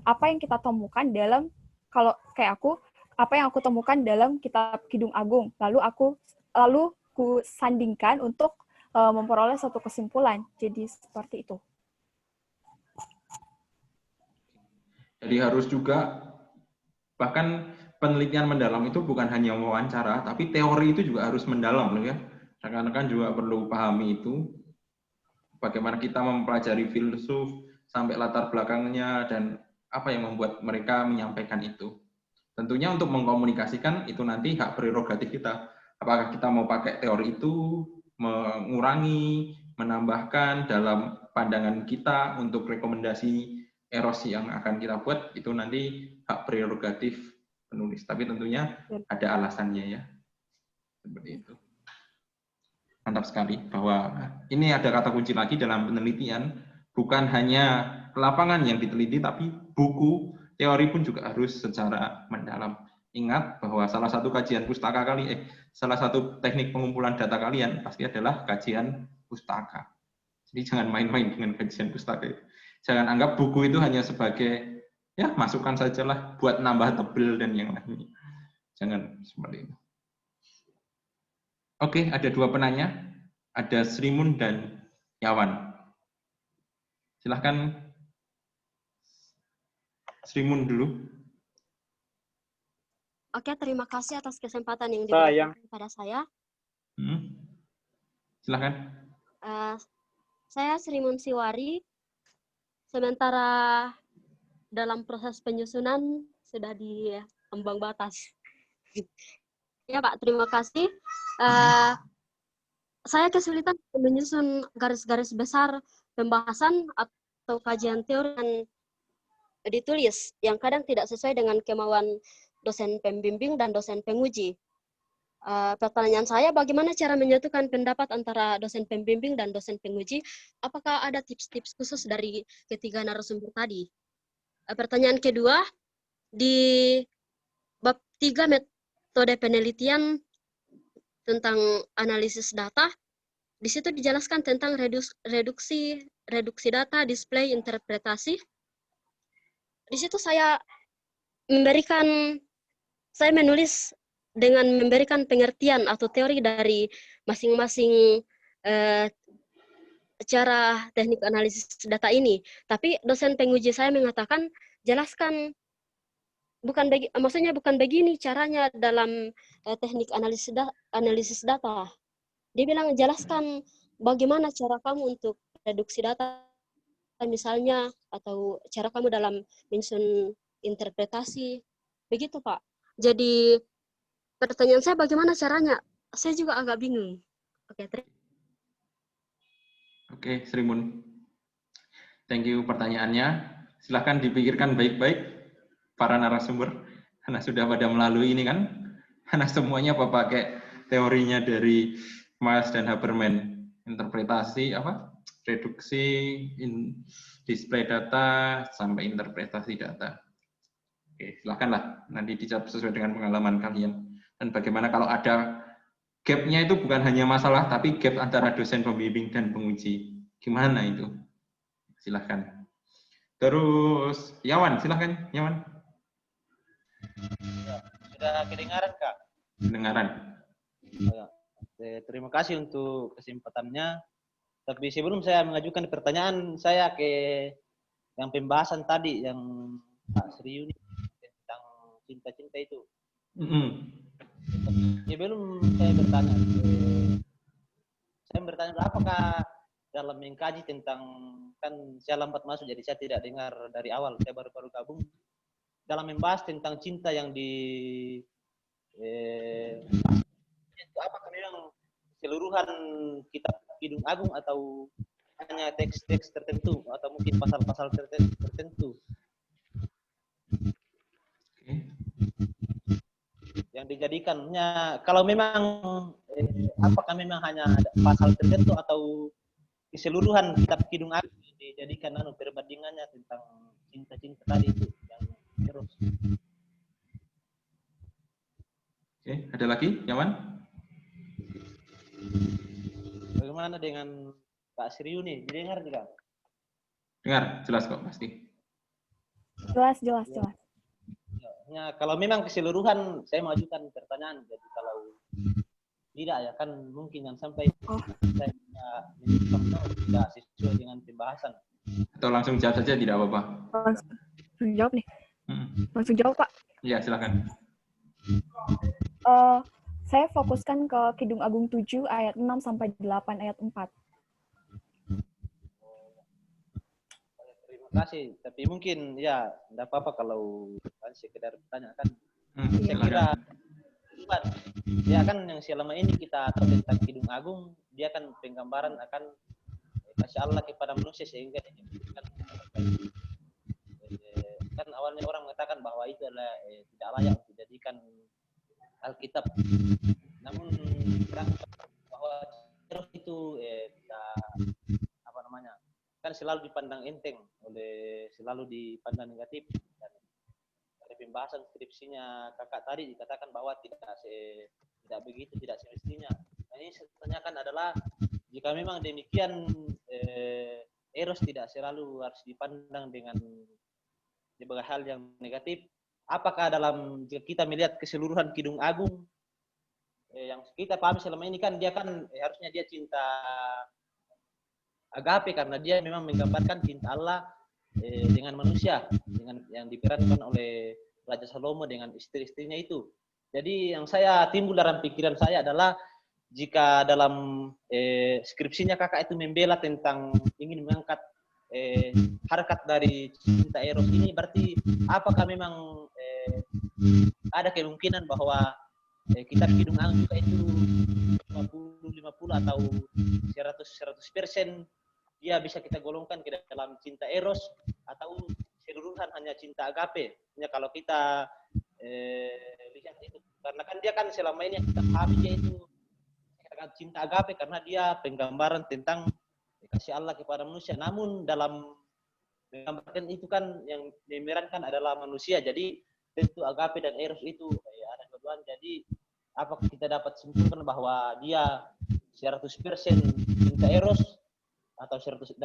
apa yang kita temukan dalam, kalau kayak aku, apa yang aku temukan dalam kitab Kidung Agung, lalu aku sandingkan untuk memperoleh satu kesimpulan. Jadi seperti itu. Jadi harus juga, bahkan penelitian mendalam itu bukan hanya wawancara, tapi teori itu juga harus mendalam loh ya. Rekan-rekan juga perlu pahami itu. Bagaimana kita mempelajari filsuf sampai latar belakangnya dan apa yang membuat mereka menyampaikan itu. Tentunya untuk mengkomunikasikan itu nanti hak prerogatif kita. Apakah kita mau pakai teori itu, mengurangi, menambahkan dalam pandangan kita untuk rekomendasi eros yang akan kita buat, itu nanti hak prerogatif penulis. Tapi tentunya ada alasannya ya. Seperti itu. Mantap sekali bahwa ini ada kata kunci lagi dalam penelitian, bukan hanya lapangan yang diteliti, tapi buku, teori pun juga harus secara mendalam. Ingat bahwa salah satu kajian pustaka salah satu teknik pengumpulan data kalian pasti adalah kajian pustaka. Jadi jangan main-main dengan kajian pustaka itu. Jangan anggap buku itu hanya sebagai ya masukan sajalah buat nambah tebel dan yang lainnya. Jangan seperti itu. Oke, ada 2 penanya. Ada Srimun dan Yawan. Silahkan Srimun dulu. Oke, terima kasih atas kesempatan yang Sayang. diberikan kepada saya. Silakan. Saya Sri Munsiwari. Sementara dalam proses penyusunan sudah di ambang batas. Ya Pak, terima kasih. Saya kesulitan menyusun garis-garis besar pembahasan atau kajian teori yang ditulis, yang kadang tidak sesuai dengan kemauan dosen pembimbing dan dosen penguji. Pertanyaan saya, bagaimana cara menyatukan pendapat antara dosen pembimbing dan dosen penguji? Apakah ada tips-tips khusus dari ketiga narasumber tadi? Pertanyaan kedua, di bab 3 metode penelitian tentang analisis data, di situ dijelaskan tentang reduksi data, display, interpretasi. Di situ saya menulis dengan memberikan pengertian atau teori dari masing-masing cara teknik analisis data ini. Tapi dosen penguji saya mengatakan, jelaskan, maksudnya bukan begini caranya dalam teknik analisis data. Dia bilang, jelaskan bagaimana cara kamu untuk reduksi data, misalnya, atau cara kamu dalam menyusun interpretasi. Begitu, Pak. Jadi, pertanyaan saya bagaimana caranya? Saya juga agak bingung. Oke, Sri Mun. Thank you pertanyaannya. Silahkan dipikirkan baik-baik para narasumber. Karena sudah pada melalui ini kan. Karena semuanya pakai teorinya dari Mas dan Haberman. Interpretasi, reduksi, display data, sampai interpretasi data. Oke, silakanlah nanti dijawab sesuai dengan pengalaman kalian. Dan bagaimana kalau ada gap-nya itu bukan hanya masalah, tapi gap antara dosen pembimbing dan penguji. Gimana itu? Silahkan. Terus, Yawan, silahkan. Yawan. Ya, sudah kedengaran, Kak? Kedengaran. Terima kasih untuk kesempatannya. Tapi sebelum saya mengajukan pertanyaan, saya ke yang pembahasan tadi, yang Pak Sri Yuni tentang cinta-cinta itu. Sebelum saya bertanya, apakah dalam mengkaji tentang, kan saya lambat masuk, jadi saya tidak dengar dari awal, saya baru gabung, dalam membahas tentang cinta yang apakah memang keseluruhan kitab Kidung Agung atau hanya teks-teks tertentu atau mungkin pasal-pasal tertentu yang dijadikannya, kalau memang apakah memang hanya ada pasal tertentu atau keseluruhan kitab Kidung Agung dijadikan perbandingannya tentang cinta-cinta tadi itu yang terus. Oke, ada lagi, Yaman? Bagaimana dengan Pak Sri Yuni? Didengar juga? Dengar, jelas kok pasti. Jelas. Ya, kalau memang keseluruhan, saya mengajukan pertanyaan. Jadi kalau tidak ya kan mungkin yang sampai saya tidak sesuai dengan pembahasan. Atau langsung jawab saja, tidak apa-apa. Langsung jawab nih. Langsung jawab, Pak. Iya, silakan. Saya fokuskan ke Kidung Agung 7 ayat 6 sampai 8 ayat 4. Terima kasih. Tapi mungkin ya tidak apa-apa kalau sekedar bertanya kan. Saya kira ya kan yang selama ini kita tahu tentang Kidung Agung, dia kan penggambaran akan kasih Allah kepada manusia sehingga kan awalnya orang mengatakan bahwa itu adalah tidak layak untuk dijadikan Alkitab. Namun bahwa terus itu kan selalu dipandang enteng selalu dipandang negatif, dan dari pembahasan skripsinya kakak tadi dikatakan bahwa tidak begitu, tidak semestinya. Nah, ini saya tanyakan adalah jika memang demikian, eros tidak selalu harus dipandang dengan sebagai hal yang negatif. Apakah jika kita melihat keseluruhan Kidung Agung, yang kita pahami selama ini kan dia kan harusnya dia cinta agape, karena dia memang menggambarkan cinta Allah dengan manusia, dengan yang diperankan oleh Raja Salomo dengan istri-istrinya itu. Jadi yang saya timbul dalam pikiran saya adalah jika dalam skripsinya kakak itu membela tentang ingin mengangkat harkat dari cinta eros ini, berarti apakah memang ada kemungkinan bahwa kitab Kidung Agung juga itu 50-50 atau 100% dia bisa kita golongkan ke dalam cinta eros atau keseluruhan hanya cinta agape. Hanya kalau kita lihat itu, karena kan dia kan selama ini yang kita pahami dia itu cinta agape karena dia penggambaran tentang kasih Allah kepada manusia. Namun dalam menggambarkan itu kan yang dimerankan adalah manusia. Jadi tentu agape dan eros itu ada keduaan. Jadi apakah kita dapat simpulkan bahwa dia 100% cinta eros atau 100%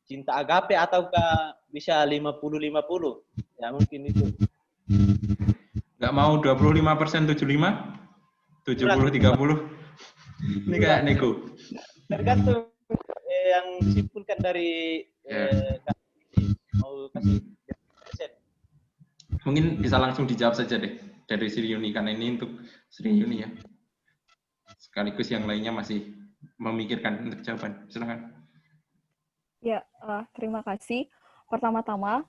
cinta agape, ataukah bisa 50-50? Ya mungkin itu. Nggak mau 25% 75? 70-30? Ini kayak Neko. Tergantung yang disimpulkan dari mau kasih persen. Mungkin bisa langsung dijawab saja deh dari Sri Yuni, karena ini untuk Sri Yuni ya. Sekaligus yang lainnya masih memikirkan untuk jawaban. Silakan. Ya, terima kasih. Pertama-tama,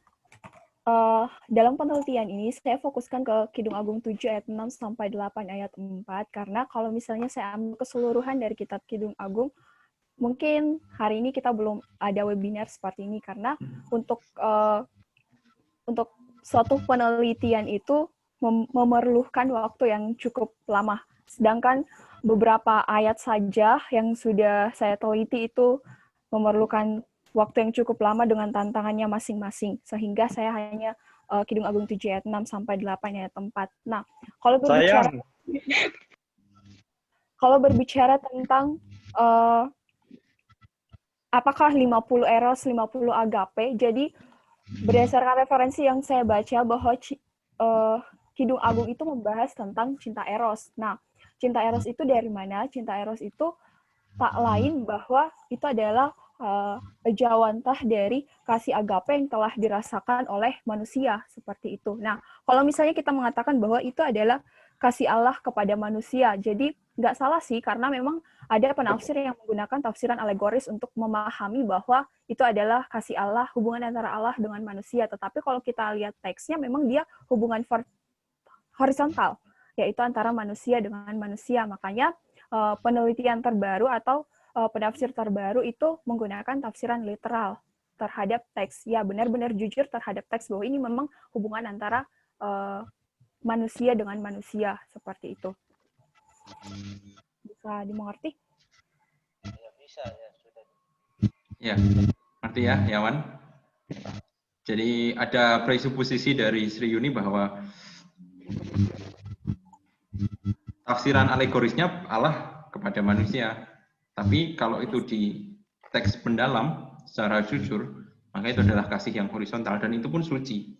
dalam penelitian ini saya fokuskan ke Kidung Agung 7 ayat 6 sampai 8 ayat 4, karena kalau misalnya saya ambil keseluruhan dari kitab Kidung Agung, mungkin hari ini kita belum ada webinar seperti ini, karena untuk suatu penelitian itu memerlukan waktu yang cukup lama. Sedangkan beberapa ayat saja yang sudah saya teliti itu memerlukan waktu yang cukup lama dengan tantangannya masing-masing. Sehingga saya hanya Kidung Agung 7 ayat 6 sampai 8 ayat 4. Nah, kalau berbicara tentang apakah 50 eros, 50 agape, jadi berdasarkan referensi yang saya baca bahwa Kidung Agung itu membahas tentang cinta eros. Nah, cinta eros itu dari mana? Cinta eros itu tak lain bahwa itu adalah jawantah dari kasih agape yang telah dirasakan oleh manusia, seperti itu. Nah, kalau misalnya kita mengatakan bahwa itu adalah kasih Allah kepada manusia, jadi nggak salah sih, karena memang ada penafsir yang menggunakan tafsiran alegoris untuk memahami bahwa itu adalah kasih Allah, hubungan antara Allah dengan manusia. Tetapi kalau kita lihat teksnya, memang dia hubungan horizontal, yaitu antara manusia dengan manusia. Makanya penelitian terbaru atau penafsir terbaru itu menggunakan tafsiran literal terhadap teks. Ya, benar-benar jujur terhadap teks bahwa ini memang hubungan antara manusia dengan manusia, seperti itu. Bisa dimengerti? Ya, bisa ya, sudah. Ya, ngerti ya, Yawan? Jadi ada presuposisi dari Sri Yuni bahwa tafsiran alegorisnya Allah kepada manusia. Tapi kalau itu di teks pendalam secara jujur, maka itu adalah kasih yang horizontal, dan itu pun suci.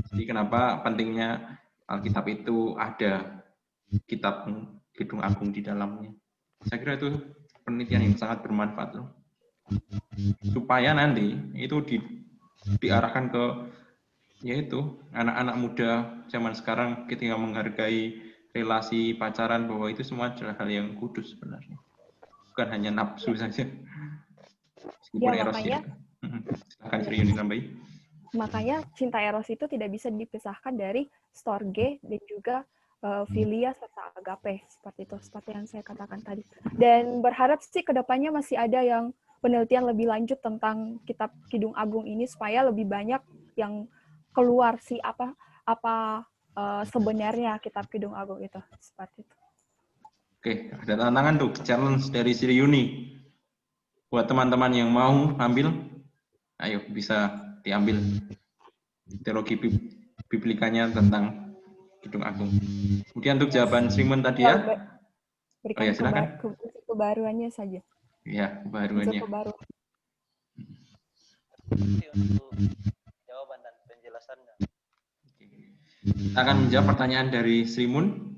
Jadi kenapa pentingnya Alkitab itu ada kitab Kidung Agung di dalamnya. Saya kira itu penelitian yang sangat bermanfaat loh. Supaya nanti itu diarahkan ke yaitu anak-anak muda zaman sekarang ketika menghargai relasi pacaran, bahwa itu semua adalah hal yang kudus sebenarnya. Bukan hanya nafsu saja. Meskipun Ya, eros makanya, silakan Sri Yuni tambahi. Makanya cinta eros itu tidak bisa dipisahkan dari storge dan juga filia serta agape, seperti itu, seperti yang saya katakan tadi. Dan berharap sih kedepannya masih ada yang penelitian lebih lanjut tentang kitab Kidung Agung ini, supaya lebih banyak yang keluar sih apa sebenarnya kitab Kidung Agung itu, seperti itu. Oke, ada tantangan tuh, challenge dari Sri Yuni. Buat teman-teman yang mau ambil, ayo bisa diambil teologi biblikanya tentang Kidung Agung. Kemudian untuk jawaban Srimun tadi ya. Berikan silakan. kebaruannya saja. Iya, kebaruannya. Untuk jawaban dan penjelasannya. Kita akan menjawab pertanyaan dari Srimun.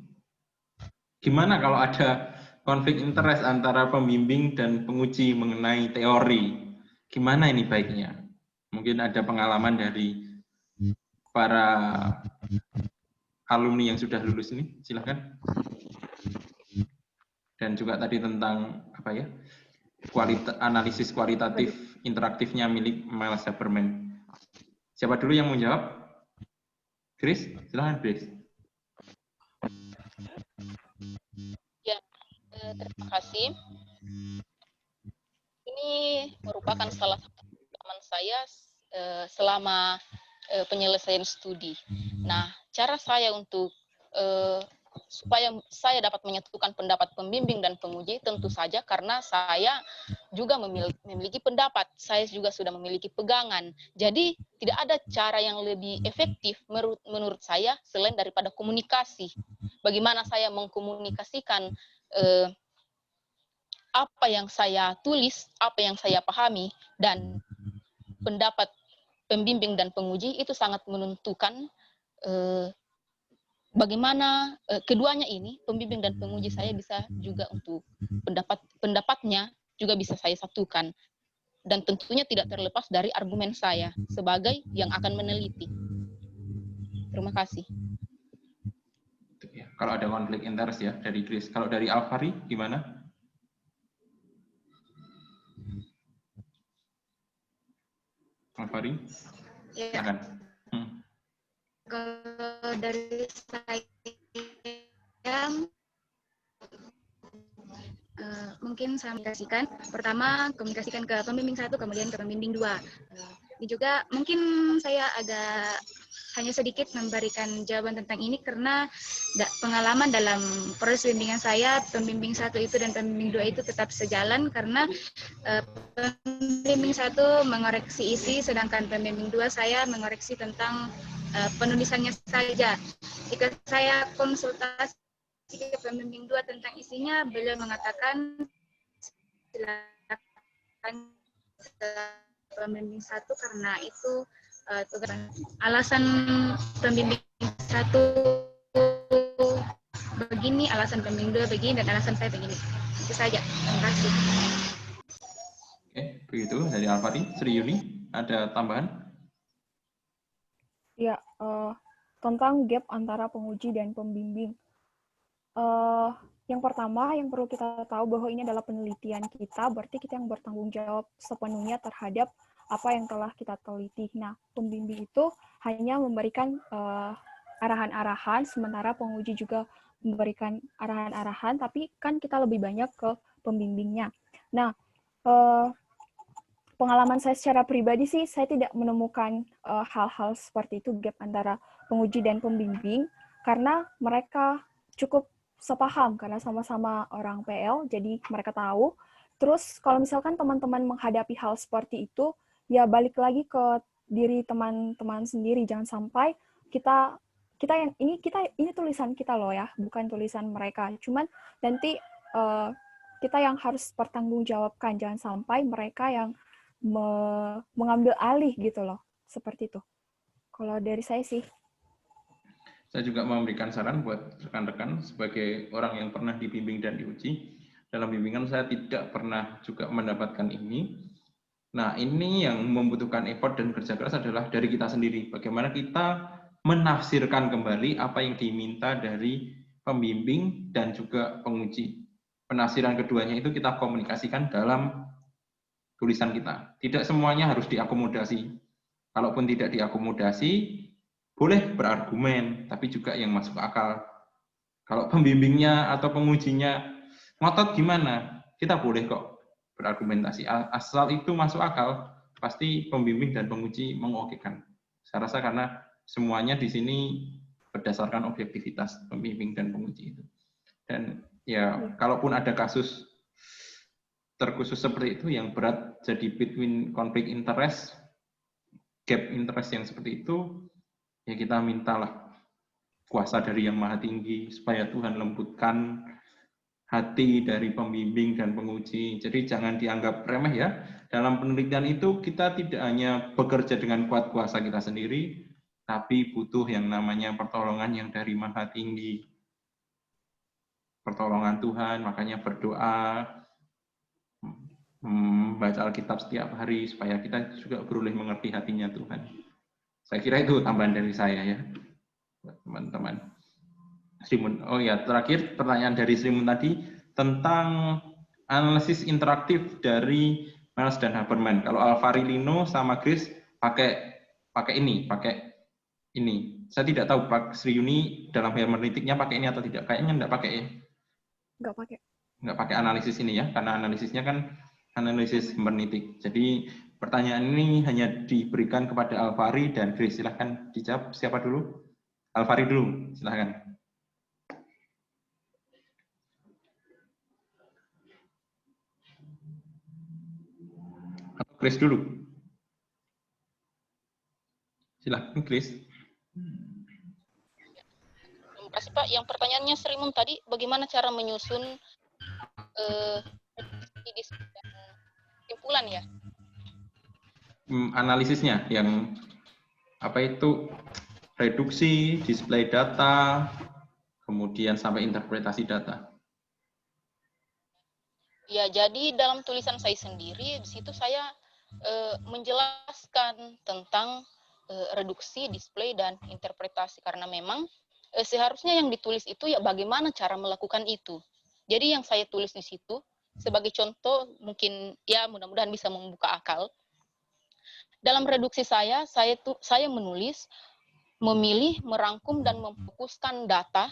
Gimana kalau ada konflik interest antara pembimbing dan penguji mengenai teori? Gimana ini baiknya? Mungkin ada pengalaman dari para alumni yang sudah lulus ini, silahkan. Dan juga tadi tentang apa ya, analisis kualitatif interaktifnya milik Miles Haberman. Siapa dulu yang mau jawab? Grace, silahkan Grace. Ya, terima kasih. Ini merupakan salah satu pengalaman saya selama penyelesaian studi. Nah, cara saya untuk supaya saya dapat menyatukan pendapat pembimbing dan penguji, tentu saja karena saya juga memiliki pendapat, saya juga sudah memiliki pegangan. Jadi tidak ada cara yang lebih efektif menurut saya selain daripada komunikasi. Bagaimana saya mengkomunikasikan apa yang saya tulis, apa yang saya pahami, dan pendapat pembimbing dan penguji itu sangat menentukan bagaimana keduanya ini, pembimbing dan penguji saya bisa juga untuk pendapatnya juga bisa saya satukan. Dan tentunya tidak terlepas dari argumen saya sebagai yang akan meneliti. Terima kasih. Kalau ada konflik interest ya dari Grace. Kalau dari Alfari gimana? Alfari? Ya. Silakan. Kalau dari saya mungkin saya komunikasikan, pertama komunikasikan ke pembimbing 1, kemudian ke pembimbing 2. Ini juga mungkin saya agak hanya sedikit memberikan jawaban tentang ini karena pengalaman dalam proses bimbingan saya, pembimbing 1 itu dan pembimbing 2 itu tetap sejalan karena pembimbing 1 mengoreksi isi, sedangkan pembimbing 2 saya mengoreksi tentang penulisannya saja. Jika saya konsultasi ke pembimbing 2 tentang isinya, beliau mengatakan silakan pembimbing 1 karena itu alasan pembimbing 1 begini, alasan pembimbing 2 begini, dan alasan saya begini. Itu saja. Terima kasih. Oke, begitu dari Alfari. Sri Yuni, ada tambahan? Ya, tentang gap antara penguji dan pembimbing. Yang pertama, yang perlu kita tahu bahwa ini adalah penelitian kita, berarti kita yang bertanggung jawab sepenuhnya terhadap apa yang telah kita teliti. Nah, pembimbing itu hanya memberikan arahan-arahan, sementara penguji juga memberikan arahan-arahan, tapi kan kita lebih banyak ke pembimbingnya. Nah, pengalaman saya secara pribadi sih, saya tidak menemukan hal-hal seperti itu, gap antara penguji dan pembimbing, karena mereka cukup sepaham, karena sama-sama orang PL, jadi mereka tahu. Terus kalau misalkan teman-teman menghadapi hal seperti itu, ya balik lagi ke diri teman-teman sendiri, jangan sampai kita yang ini tulisan kita loh ya, bukan tulisan mereka. Cuman nanti kita yang harus bertanggungjawabkan, jangan sampai mereka yang mengambil alih gitu loh, seperti itu. Kalau dari saya sih. Saya juga memberikan saran buat rekan-rekan sebagai orang yang pernah dibimbing dan diuji. Dalam bimbingan saya tidak pernah juga mendapatkan ini. Nah, ini yang membutuhkan effort dan kerja keras adalah dari kita sendiri. Bagaimana kita menafsirkan kembali apa yang diminta dari pembimbing dan juga penguji. Penafsiran keduanya itu kita komunikasikan dalam tulisan kita. Tidak semuanya harus diakomodasi. Kalaupun tidak diakomodasi, boleh berargumen, tapi juga yang masuk akal. Kalau pembimbingnya atau pengujinya ngotot gimana, kita boleh kok berargumentasi. Asal itu masuk akal, pasti pembimbing dan penguji mengokekan. Saya rasa karena semuanya di sini berdasarkan objektivitas pembimbing dan penguji itu. Dan ya, kalaupun ada kasus terkhusus seperti itu yang berat jadi between conflict interest, gap interest yang seperti itu, ya kita mintalah kuasa dari Yang Maha Tinggi supaya Tuhan lembutkan hati dari pembimbing dan penguji. Jadi jangan dianggap remeh ya. Dalam penelitian itu kita tidak hanya bekerja dengan kuat kuasa kita sendiri, tapi butuh yang namanya pertolongan yang dari Maha Tinggi. Pertolongan Tuhan, makanya berdoa, membaca Alkitab setiap hari supaya kita juga beroleh mengerti hatinya Tuhan. Saya kira itu tambahan dari saya ya, teman-teman. Srimun, oh ya, terakhir pertanyaan dari Srimun tadi tentang analisis interaktif dari Miles dan Haberman. Kalau Alfari, Lino sama Grace pakai ini. Saya tidak tahu Pak Sriuni dalam hermeneutiknya pakai ini atau tidak. Kayaknya enggak pakai ya. Enggak pakai analisis ini ya, karena analisisnya kan analisis hermeneutik. Jadi pertanyaan ini hanya diberikan kepada Alfari dan Grace. Silahkan dijawab. Siapa dulu? Alfari dulu, silahkan. Grace dulu. Silahkan Grace. Terima kasih Pak. Yang pertanyaannya Srimun tadi, bagaimana cara menyusun kesimpulan ya? Analisisnya yang apa itu reduksi, display data, kemudian sampai interpretasi data. Ya, jadi dalam tulisan saya sendiri di situ saya menjelaskan tentang reduksi, display dan interpretasi karena memang seharusnya yang ditulis itu ya bagaimana cara melakukan itu. Jadi yang saya tulis di situ sebagai contoh mungkin ya mudah-mudahan bisa membuka akal. Dalam reduksi saya menulis, memilih, merangkum dan memfokuskan data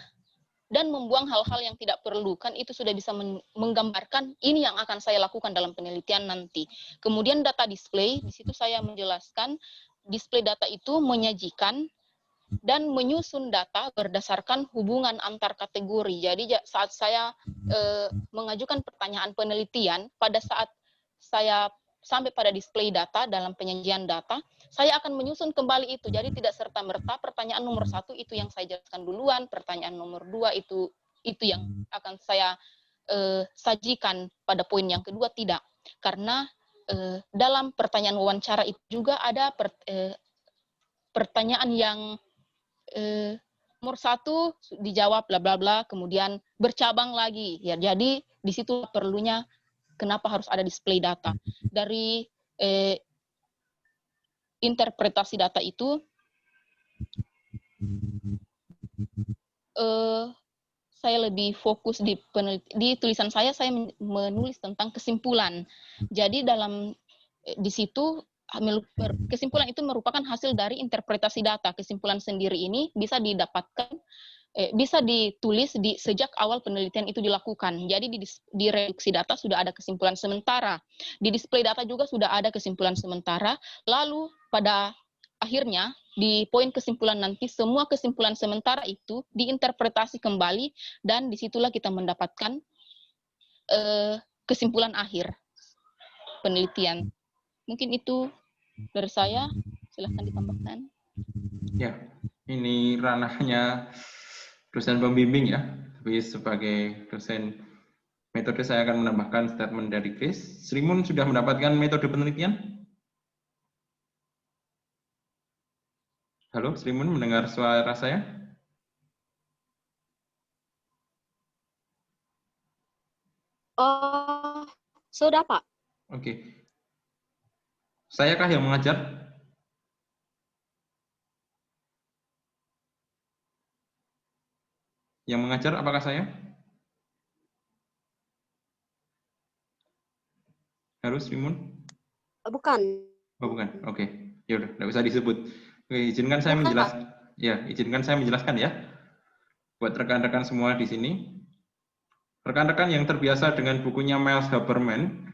dan membuang hal-hal yang tidak perlu, kan itu sudah bisa menggambarkan ini yang akan saya lakukan dalam penelitian nanti. Kemudian data display, di situ saya menjelaskan display data itu menyajikan dan menyusun data berdasarkan hubungan antar kategori. Jadi saat saya mengajukan pertanyaan penelitian, pada saat saya sampai pada display data dalam penyajian data, saya akan menyusun kembali itu. Jadi tidak serta-merta pertanyaan nomor 1 itu yang saya jelaskan duluan, pertanyaan nomor 2 itu yang akan saya sajikan pada poin yang kedua, tidak. Karena dalam pertanyaan wawancara itu juga ada pertanyaan yang nomor 1 dijawab bla bla bla, kemudian bercabang lagi. Ya, jadi di situ perlunya kenapa harus ada display data. Dari interpretasi data itu, saya lebih fokus di tulisan saya menulis tentang kesimpulan. Jadi di situ kesimpulan itu merupakan hasil dari interpretasi data. Kesimpulan sendiri ini bisa didapatkan, bisa ditulis sejak awal penelitian itu dilakukan. Jadi di reduksi data sudah ada kesimpulan sementara. Di display data juga sudah ada kesimpulan sementara. Lalu pada akhirnya di poin kesimpulan nanti semua kesimpulan sementara itu diinterpretasi kembali dan disitulah kita mendapatkan kesimpulan akhir penelitian. Mungkin itu dari saya. Silahkan ditambahkan. Ya, ini ranahnya dosen pembimbing ya. Tapi sebagai dosen metode saya akan menambahkan statement dari Grace. Srimun sudah mendapatkan metode penelitian? Halo, Srimun mendengar suara saya? Oh, sudah Pak. Oke. Sayakah yang mengajar? Yang mengajar apakah saya? Harus Srimun? Bukan. Oh, bukan. Oke. Ya udah, enggak usah disebut. Oke, izinkan saya menjelaskan. Ya, izinkan saya menjelaskan ya. Buat rekan-rekan semua di sini. Rekan-rekan yang terbiasa dengan bukunya Miles Haberman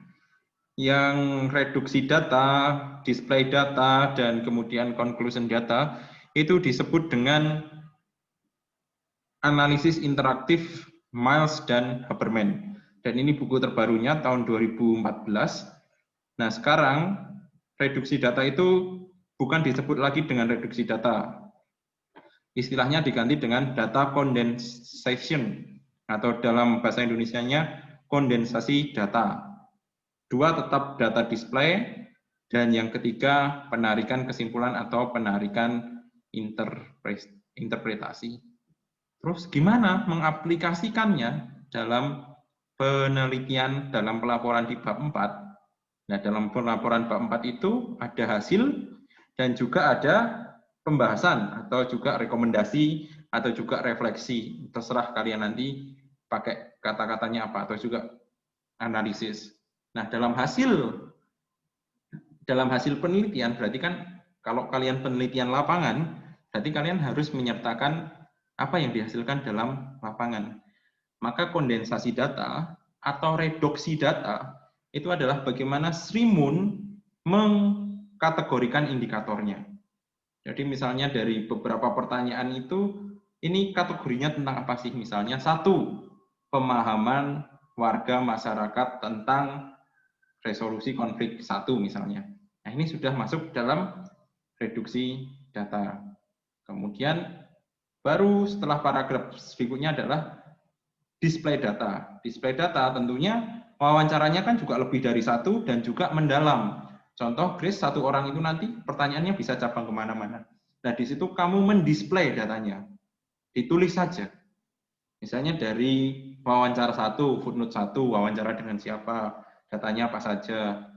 yang reduksi data, display data, dan kemudian conclusion data, itu disebut dengan analisis interaktif Miles dan Haberman. Dan ini buku terbarunya tahun 2014. Nah, sekarang reduksi data itu bukan disebut lagi dengan reduksi data. Istilahnya diganti dengan data condensation, atau dalam bahasa Indonesianya kondensasi data. 2 tetap data display, dan yang ketiga penarikan kesimpulan atau penarikan interpretasi. Terus gimana mengaplikasikannya dalam penelitian dalam pelaporan di bab 4? Nah, dalam pelaporan bab 4 itu ada hasil dan juga ada pembahasan atau juga rekomendasi atau juga refleksi. Terserah kalian nanti pakai kata-katanya apa atau juga analisis. Nah, dalam hasil penelitian berarti kan kalau kalian penelitian lapangan, berarti kalian harus menyertakan apa yang dihasilkan dalam lapangan. Maka kondensasi data atau reduksi data itu adalah bagaimana Srimun mengkategorikan indikatornya. Jadi misalnya dari beberapa pertanyaan itu, ini kategorinya tentang apa sih? Misalnya 1, pemahaman warga masyarakat tentang resolusi konflik 1 misalnya. Nah, ini sudah masuk dalam reduksi data. Kemudian baru setelah paragraf berikutnya adalah display data. Display data tentunya wawancaranya kan juga lebih dari 1 dan juga mendalam. Contoh, Grace 1 orang itu nanti pertanyaannya bisa cabang kemana-mana. Nah, di situ kamu mendisplay datanya. Ditulis saja. Misalnya dari wawancara 1, footnote 1, wawancara dengan siapa, datanya apa saja.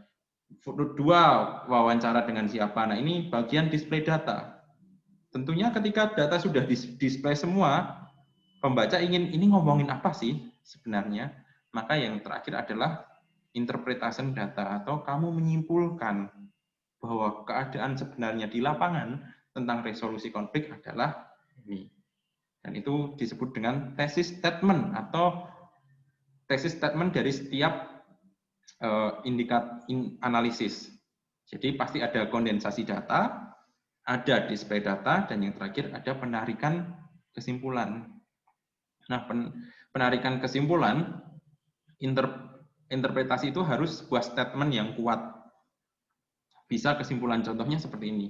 Footnote 2, wawancara dengan siapa. Nah, ini bagian display data. Tentunya ketika data sudah display semua, pembaca ingin ini ngomongin apa sih sebenarnya, maka yang terakhir adalah interpretation data atau kamu menyimpulkan bahwa keadaan sebenarnya di lapangan tentang resolusi konflik adalah ini. Dan itu disebut dengan thesis statement atau thesis statement dari setiap analisis. Jadi pasti ada kondensasi data, ada display data, dan yang terakhir ada penarikan kesimpulan. Nah, penarikan kesimpulan, interpretasi itu harus sebuah statement yang kuat. Bisa kesimpulan contohnya seperti ini.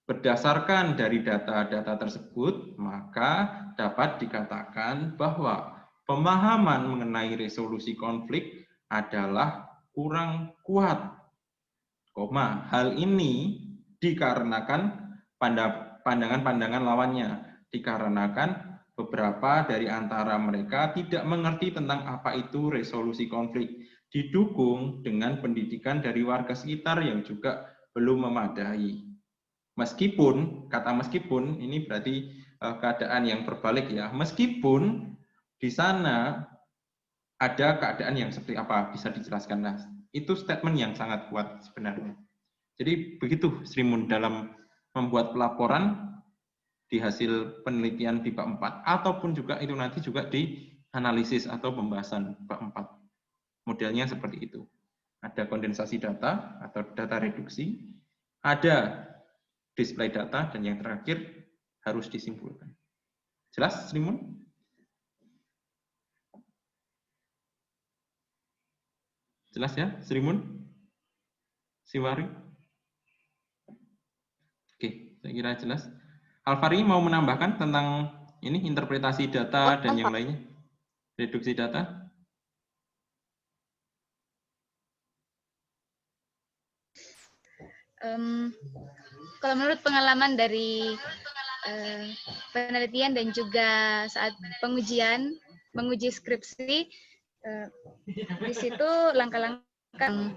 Berdasarkan dari data-data tersebut, maka dapat dikatakan bahwa pemahaman mengenai resolusi konflik adalah kurang kuat. Hal ini dikarenakan pandangan-pandangan lawannya, dikarenakan beberapa dari antara mereka tidak mengerti tentang apa itu resolusi konflik, didukung dengan pendidikan dari warga sekitar yang juga belum memadai. Meskipun, kata meskipun, ini berarti keadaan yang berbalik ya, meskipun di sana ada keadaan yang seperti apa, bisa dijelaskan. Nah, itu statement yang sangat kuat sebenarnya. Jadi begitu Srimun dalam membuat pelaporan di hasil penelitian di bab 4, ataupun juga itu nanti juga di analisis atau pembahasan bab 4. Modelnya seperti itu. Ada kondensasi data atau data reduksi, ada display data, dan yang terakhir harus disimpulkan. Jelas, Srimun? Jelas ya, Srimun? Siwari? Oke, saya kira jelas. Alvari mau menambahkan tentang ini interpretasi data dan yang lainnya? Reduksi data? Kalau menurut pengalaman dari penelitian dan juga saat menguji skripsi, di situ langkah-langkah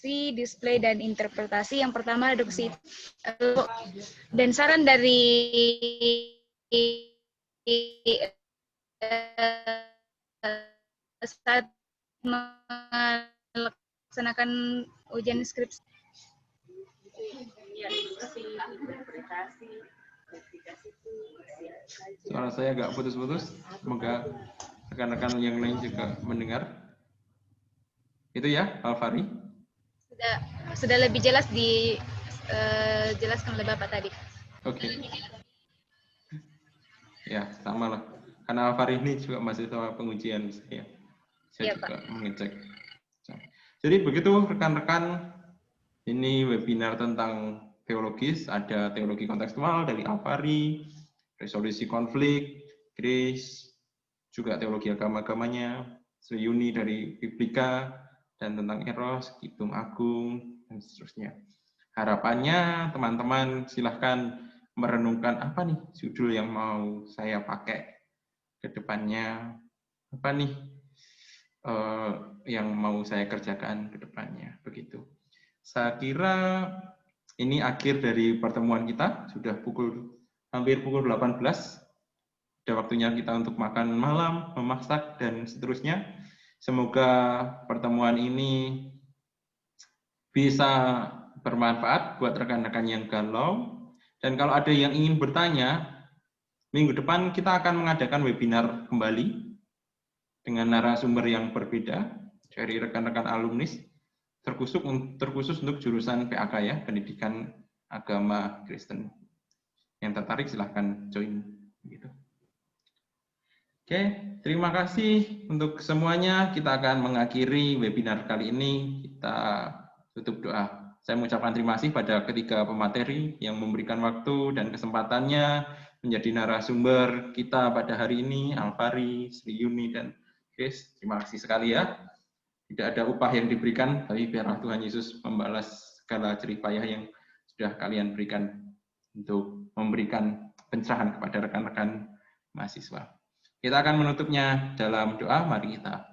reduksi, display, dan interpretasi. Yang pertama reduksi. Dan saran dari saat melaksanakan ujian skripsi. Suara saya agak putus-putus, semoga rekan-rekan yang lain juga mendengar. Itu ya, Alvari? Sudah lebih jelas dijelaskan oleh Bapak tadi. Oke. Ya, sama lah. Karena Alvari ini juga masih sama pengujian saya. Saya juga mengecek. Jadi begitu rekan-rekan, ini webinar tentang teologis, ada teologi kontekstual dari Alvari, resolusi konflik, Grace, juga teologi agama-agamanya, Sri Yuni dari Biblika, dan tentang Eros, Kidung Agung, dan seterusnya. Harapannya teman-teman silahkan merenungkan apa nih judul yang mau saya pakai ke depannya, apa nih yang mau saya kerjakan ke depannya, begitu. Saya kira ini akhir dari pertemuan kita, sudah hampir pukul 18. Sudah waktunya kita untuk makan malam, memasak, dan seterusnya. Semoga pertemuan ini bisa bermanfaat buat rekan-rekan yang galau. Dan kalau ada yang ingin bertanya, minggu depan kita akan mengadakan webinar kembali dengan narasumber yang berbeda dari rekan-rekan alumnis, terkhusus untuk jurusan PAK ya, Pendidikan Agama Kristen. Yang tertarik silahkan join. Gitu. Oke, terima kasih untuk semuanya. Kita akan mengakhiri webinar kali ini. Kita tutup doa. Saya mengucapkan terima kasih pada ketiga pemateri yang memberikan waktu dan kesempatannya menjadi narasumber kita pada hari ini, Alvari, Sri Yuni, dan Chris. Terima kasih sekali ya. Tidak ada upah yang diberikan, tapi biarlah Tuhan Yesus membalas segala jerih payah yang sudah kalian berikan untuk memberikan pencerahan kepada rekan-rekan mahasiswa. Kita akan menutupnya dalam doa, mari kita